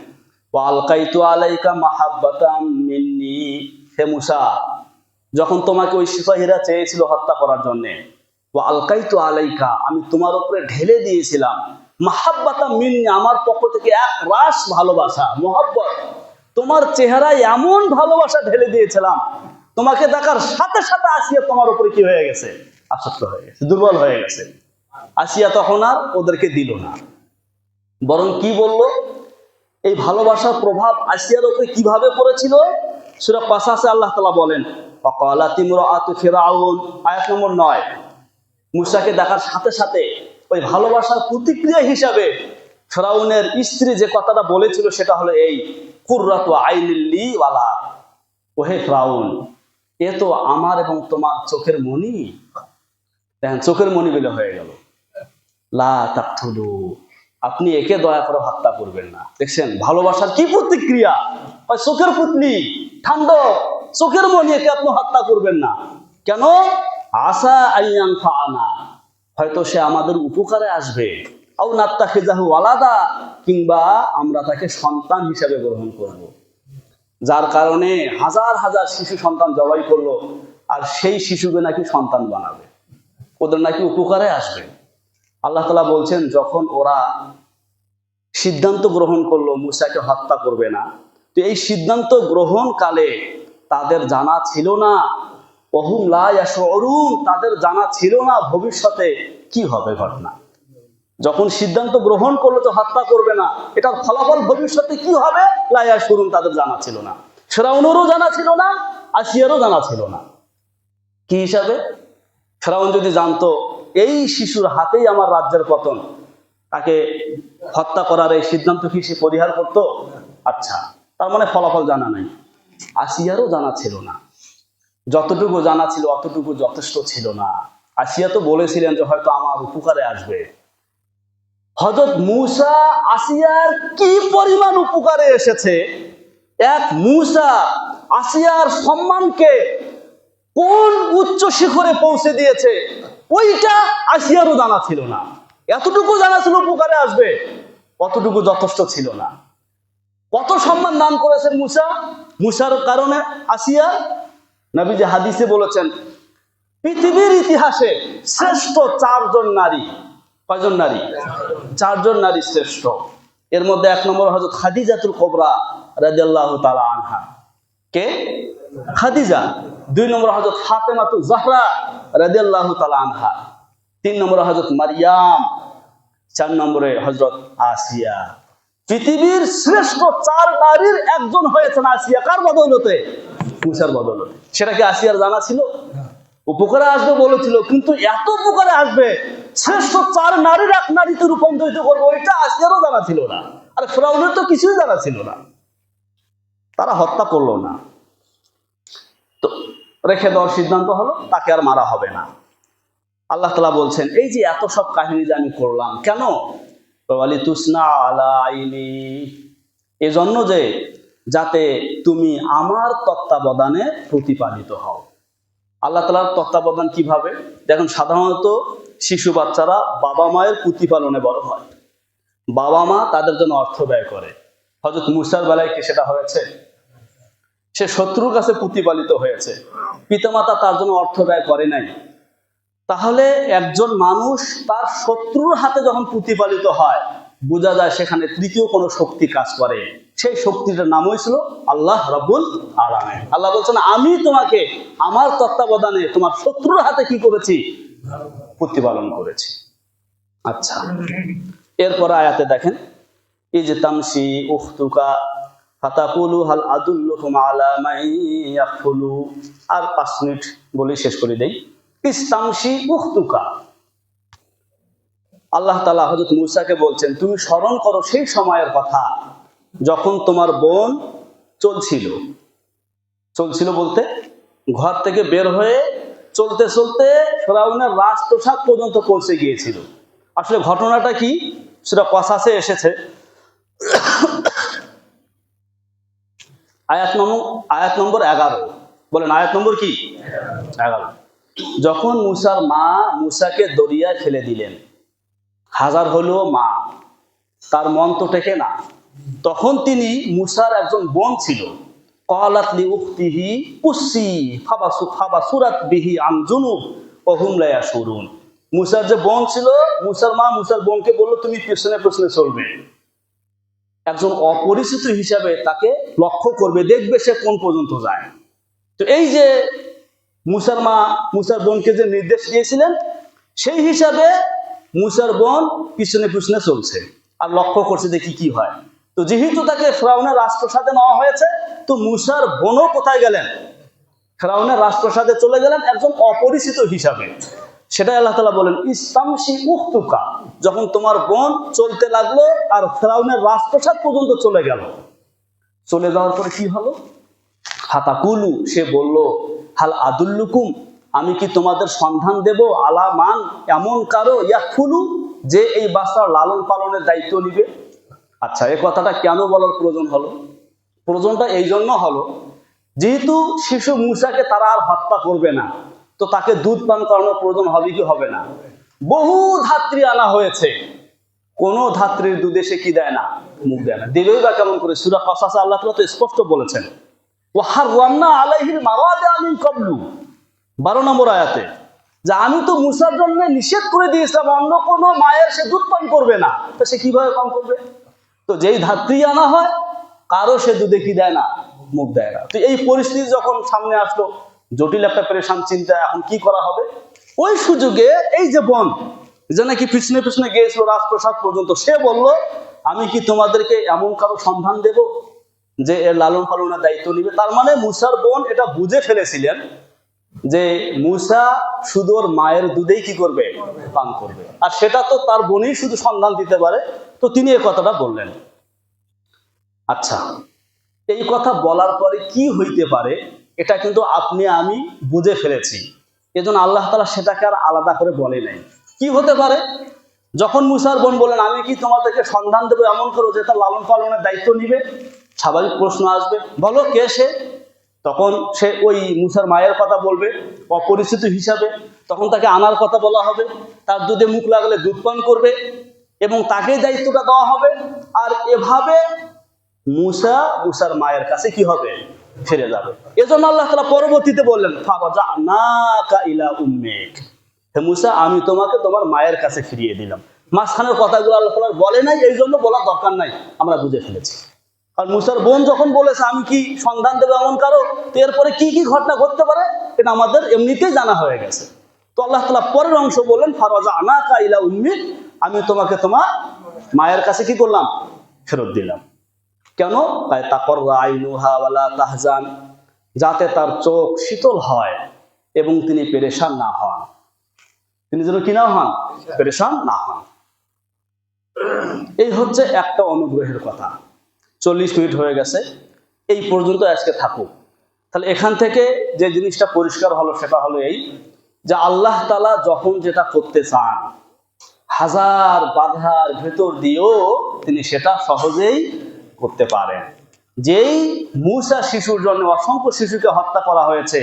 ওয়া আলকাইতু আলাইকা মাহাব্বাতাম মিন্নি, হে মুসা, যখন তোমাকে ওই সিপাহীরা চেয়েছিল হত্যা করার জন্য, ওয়া আলকাইতু আলাইকা, আমি তোমার উপরে ঢেলে দিয়েছিলাম, মাহাব্বাতাম মিন্নি, আমার পক্ষ থেকে এক রাশ ভালোবাসা, মহব্বত, তোমার চেহারায় এমন ভালোবাসা ঢেলে দিয়েছিলাম, তোমাকে দেখার সাথে সাথে আসিয়া তোমার উপরে কি হয়ে গেছে, আসক্ত হয়ে গেছে, দুর্বল হয়ে গেছে। আসিয়া তখন আর ওদেরকে দিল না, বরং কি বলল, এই ভালোবাসার প্রভাব আসিয়ার উপরে কিভাবে পড়েছিল, সূরা কাসাসে আল্লাহ তাআলা বলেন, ফাকালাত ইমরাআতু ফিরআউন, আয়াত নম্বর 9, মুসাকে দেখার সাথে সাথে ওই ভালোবাসার প্রতিক্রিয়া হিসাবে ফিরআউনের স্ত্রী যে কথাটা বলেছিল সেটা হলো এই, কুররাতু আইনিল লি ওয়ালা, ওহে ফিরআউন, এ তো আমার এবং তোমার চোখের মনি। দেখেন, চোখের মনি বলে হয়ে গেল, লা তাকতুলু, আপনি একে দয়া করে হত্যা করবেন না। দেখছেন ভালোবাসার কি প্রতিক্রিয়া, চোখের পুতলি, ঠান্ডা চোখের মনি, একে আপনি হত্যা করবেন না। কেন? আসা আইয়ান ফাআনা, হয়তো সে আমাদের উপকারে আসবে, আও নাত্তাখিযাহু ওয়ালাদা, কিংবা আমরা তাকে সন্তান হিসেবে গ্রহণ করব। যার কারণে হাজার হাজার শিশু সন্তান জবাই করলো, আর সেই শিশুকে নাকি সন্তান বানাবে, ওদের নাকি উপকারে আসবে। আল্লাহ তাআলা বলছেন, যখন ওরা সিদ্ধান্ত গ্রহণ করলো মুসাকে হত্যা করবে না, তো এই সিদ্ধান্ত গ্রহণ কালে তাদের জানা ছিল না, ওহুম লা ইয়াশউরুন, তাদের জানা ছিল না ভবিষ্যতে কি হবে ঘটনা। যখন সিদ্ধান্ত গ্রহণ করলো যে হত্যা করবে না, এটার ফলাফল ভবিষ্যতে কি হবে, লা ইয়াশউরুন, তাদের জানা ছিল না। ফিরআউনেরও জানা ছিল না, আসিয়ারও জানা ছিল না। কি হিসাবে? ফিরআউন যদি জানতো এই শিশুর হাতেই আমার রাজ্যের পতন, তাকে হত্যা করার এই সিদ্ধান্ত কি সে পরিহার করতো? আচ্ছা, তার মানে ফলাফল জানা নাই। আসিয়ারও জানা ছিল না, যতটুকু জানা ছিল অতটুকু যথেষ্ট ছিল না। আসিয়া তো বলেছিলেন যে হয়তো আমার উপকারে আসবে। হযরত মূসা আসিয়ার কি পরিমাণ উপকারে এসেছে, এক মূসা আসিয়ার সম্মানকে কোন উচ্চ শিখরে পৌঁছে দিয়েছে, ওইটা আসিয়ারও জানা ছিল না। এতটুকু জানা ছিল উপকারে আসবে, অতটুকু যথেষ্ট ছিল না। কত সম্মান দান করেছেন মূসা, মূসার কারণে আসিয়া। নবীজি হাদিসে বলেছেন, পৃথিবীর ইতিহাসে শ্রেষ্ঠ 4 জন নারী। কয়জন নারী? 4 জন নারী শ্রেষ্ঠ। এর মধ্যে 1 নম্বর হযরত খাদিজাতুল কুবরা রাদিয়াল্লাহু তাআলা আনহা। কে? খাদিজা। 2 নম্বর হযরত ফাতেমাতু জাহরা রাদিয়াল্লাহু তাআলা আনহা। 3 নম্বরে হযরত মারিয়াম। 4 নম্বরে হযরত আসিয়া। পৃথিবীর শ্রেষ্ঠ 4 নারীর একজন হয়েছেন আসিয়া। কার বদৌলতে? মুসার বদৌলতে। সেটা কি আসিয়ার জানা ছিল? উপকারে আসবে বলেছিল, কিন্তু এত উপকারে আসবে শ্রেষ্ঠ 4 নারীর এক নারীতে রূপান্তরিত করবো, এটা আসিয়ারও জানা ছিল না। আর ফিরআউনের তো কিছুই জানা ছিল না। তারা হত্যা করলো না, তো রেখে দেওয়ার সিদ্ধান্ত হলো তাকে আর মারা হবে না। আল্লাহ তাআলা বলছেন, এই যে এত সব কাহিনী যে আমি করলাম, কেন? ওয়ালিতুসনা আলা আইনি, এজন্য যে যাতে তুমি আমার তত্ত্বাবধানে প্রতিপালিত হও। আল্লাহ তাআলার তত্ত্বাবধান কিভাবে? দেখুন, সাধারণত শিশু বাচ্চারা বাবা মায়ের প্রতিপালনে বড় হয়। বাবা মা তাদের জন্য অর্থ ব্যয় করে। হযরত মুসার বেলায় কি সেটা হয়েছে? সে শত্রুর কাছে প্রতিপালিত হয়েছে, পিতামাতা তার জন্য অর্থ ব্যয় করে নাই। তাহলে একজন মানুষ তার শত্রুর হাতে যখন প্রতিপালিত হয়, বোঝা যায় সেখানে তৃতীয় কোনো শক্তি কাজ করে। সেই শক্তিটার নাম হয়েছিল আল্লাহ রাব্বুল আলামিন। আল্লাহ বলছেন, আমি তোমাকে আমার তত্ত্বাবধানে তোমার শত্রুর হাতে কি করেছি? প্রতিপালন করেছি। আচ্ছা, এরপর আয়াতে দেখেন, এই যে তামসি উখতুকা ফাতাকুলু হাল আদুল্লুকুম আলা মান ইয়াকফুলু। আর 5 মিনিট বলে শেষ করে দেই। ইস্তামসি উখতুকা, আল্লাহ তাআলা হযরত মূসাকে বলছেন, তুমি স্মরণ করো সেই সময়ের কথা যখন তোমার বোন চলছিল বলতে ঘর থেকে বের হয়ে চলতে চলতে ফিরআউনের রাজপ্রাসাদ পর্যন্ত পৌঁছে গিয়েছিল। আসলে ঘটনাটা কি সেটা কসাসে এসেছে। আয়াত নম্বর 11। বলেন, আয়াত নম্বর কি? 11। যখন মুসার মা মুসাকে দরিয়ায় ফেলে দিলেন, হাজার হলেও মা, তার মন তো টেকে না। তখন তিনি, মুসার একজন বোন ছিল, ক্বালাত লি উখতিহি কুসি ফাবাসুরাত বিহি আন জুনুব ওয়া হুম লা ইয়াশুরুন। মুসার যে বোন ছিল, মুসার মা মুসার বোনকে বলল, তুমি পেছনে পেছনে চলবে। একজন অপরিচিত হিসাবে তাকে লক্ষ্য করবে, দেখবে সে কোন পর্যন্ত যায়। তো এই যে মুসার মা মুসার বোনকে যে নির্দেশ দিয়েছিলেন, সেই হিসাবে মুসার বোন পিছনে পিছনে চলছে আর লক্ষ্য করছে দেখি কি হয়। তো যেহেতু তাকে ফিরআউনের রাজপ্রাসাদে নেওয়া হয়েছে, তো মুসার বোনও কোথায় গেলেন? ফিরআউনের রাজপ্রাসাদে চলে গেলেন একজন অপরিচিত হিসাবে। সেটাই আল্লাহ তাআলা বলেন, ইস্তামসি উখতুকা, যখন তোমার বোন চলতে লাগলো আর ফিরআউনের রাজপ্রাসাদ পর্যন্ত চলে গেল। চলে যাওয়ার পরে কি হলো? ফাতাকুলু, সে বলল, হাল আদুল্লুকুম, আমি কি তোমাদের সন্ধান দেব আলা মান, এমন কারো, ইয়াকফুলু, যে এই বাচ্চার লালন পালনের দায়িত্ব নিবে। আচ্ছা, এই কথাটা কেন বলার প্রয়োজন হলো? প্রয়োজনটা এই জন্য হলো, যেহেতু শিশু মুসাকে তারা আর হত্যা করবে না, তো তাকে দুধ পান করানোর প্রয়োজন হবে কি হবে না? বহু ধাত্রী আনা হয়েছে, কোন ধাত্রীর দুধে সে কি দেয় না? মুখ দেয় না। দেবেই বা কেমন করে? সূরা কসাসে আল্লাহ তাআলা তো স্পষ্ট বলেছেন, ওয়া হাররামনা আলাইহিল মাওয়াদিআ মিন ক্বাবলু, 12 নম্বর আয়াতে, যে আমি তো মুসার জন্য নিষেধ করে দিয়েছিলাম অন্য কোনো মায়ের সে দুধ পান করবে না। তো সে কিভাবে পান করবে? তো যেই ধাত্রী আনা হয়, কারো সে দুধে কি দেয় না? মুখ দেয় না। তো এই পরিস্থিতি যখন সামনে আসলো, জটিল একটা পেরেশান চিন্তা, এখন কি করা হবে? ওই সুযোগে এই যে বোন, যে নাকি পিছনে পিছনে গিয়েছিল রাজপ্রাসাদ পর্যন্ত, সে বলল, আমি কি তোমাদেরকে এমন কারো সন্ধান দেব যে এর লালন পালনের দায়িত্ব নিবে। তার মানে মুসার বোন এটা বুঝে ফেলেছিলেন যে মুসা শুধু ওর মায়ের দুধেই কি করবে? পান করবে, আর সেটা তো তার বোনই শুধু সন্ধান দিতে পারে। তো তিনি এই কথাটা বললেন। আচ্ছা, এই কথা বলার পরে কি হইতে পারে এটা কিন্তু আপনি আমি বুঝে ফেলেছি। এজন্য আল্লাহ তাআলা সেটাকে আর আলাদা করে বলে নাই। কি হতে পারে? যখন মুসার বোন বলেন, আমি কি তোমাদেরকে সন্ধান দেবো এমন করো যে তার লালন পালনের দায়িত্ব নিবে, স্বাভাবিক প্রশ্ন আসবে, বলো কে সে? তখন সে ওই মুসার মায়ের কথা বলবে অপরিচিত হিসাবে। তখন তাকে আনার কথা বলা হবে, তার দুধে মুখ লাগলে দুধ পান করবে এবং তাকেই দায়িত্বটা দেওয়া হবে। আর এভাবে মুসার মায়ের কাছে কি হবে? ফিরে যাবে। এজন্য আল্লাহ তাআলা পরবর্তীতে বললেন ফারাজআনাকা ইলা উম্মিক, হে মুসা আমি তোমাকে তোমার মায়ের কাছে ফিরিয়ে দিলাম। মাঝখানের কথাগুলো আল্লাহ তাআলা বলে নাই, এই জন্য বলার দরকার নাই, আমরা বুঝে ফেলেছি। আর মুসার বোন যখন বলেছে আমি কি সন্ধান দেবো এমন কারো, তো এরপরে কি কি ঘটনা ঘটতে পারে এটা আমাদের এমনিতেই জানা হয়ে গেছে। তো আল্লাহ তাআলা পরের অংশ বললেন ফারাজআনাকা ইলা উম্মিক, আমি তোমাকে তোমার মায়ের কাছে কি করলাম, ফেরত দিলাম। কেন? তাকাররা আইনুহা ওয়ালা তাহজান, যাতে তার চোখ শীতল হয় এবং তিনি পেরেশান না হন। তিনি যেন কি না হন, পেরেশান না হন। এই হচ্ছে একটা অনুগ্রহের কথা। 40 মিনিট হয়ে গেছে, এই পর্যন্ত আজকে থাকুক। তাহলে এখান থেকে যে জিনিসটা পরিষ্কার হলো সেটা হলো এই যে আল্লাহ তাআলা যখন যেটা করতে চান হাজার বাধার ভেতর দিয়েও তিনি সেটা সহজেই করতে পারেন। যেই মূসা শিশুর জন্য অসংখ্য শিশুকে হত্যা করা হয়েছে,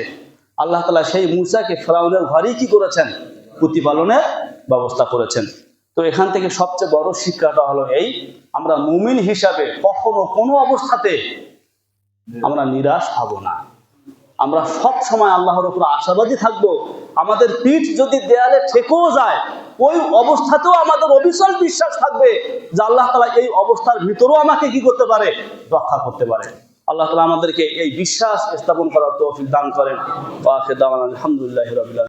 আল্লাহ তাআলা সেই মূসাকে ফেরাউনের ঘরেই কি করেছেন, প্রতিপালনের ব্যবস্থা করেছেন। তো এখান থেকে সবচেয়ে বড় শিক্ষাটা হলো এই, আমরা মুমিন হিসাবে কখনো কোনো অবস্থাতে আমরা নিরাশ হব না। আমরা সব সময় আল্লাহর উপর আশাবাদী থাকব। আমাদের পিঠ যদি দেয়ালে ঠেকেও যায়, ওই অবস্থাতেও আমাদের অবিচল বিশ্বাস থাকবে যে আল্লাহ তাআলা এই অবস্থার ভিতরেও আমাকে কি করতে পারে, রক্ষা করতে পারে। আল্লাহ তাআলা আমাদেরকে এই বিশ্বাস স্থাপন করার তৌফিক দান করেন। ওয়া আখিরু দাওয়ানা আলহামদুলিল্লাহি রাব্বিল আলামিন।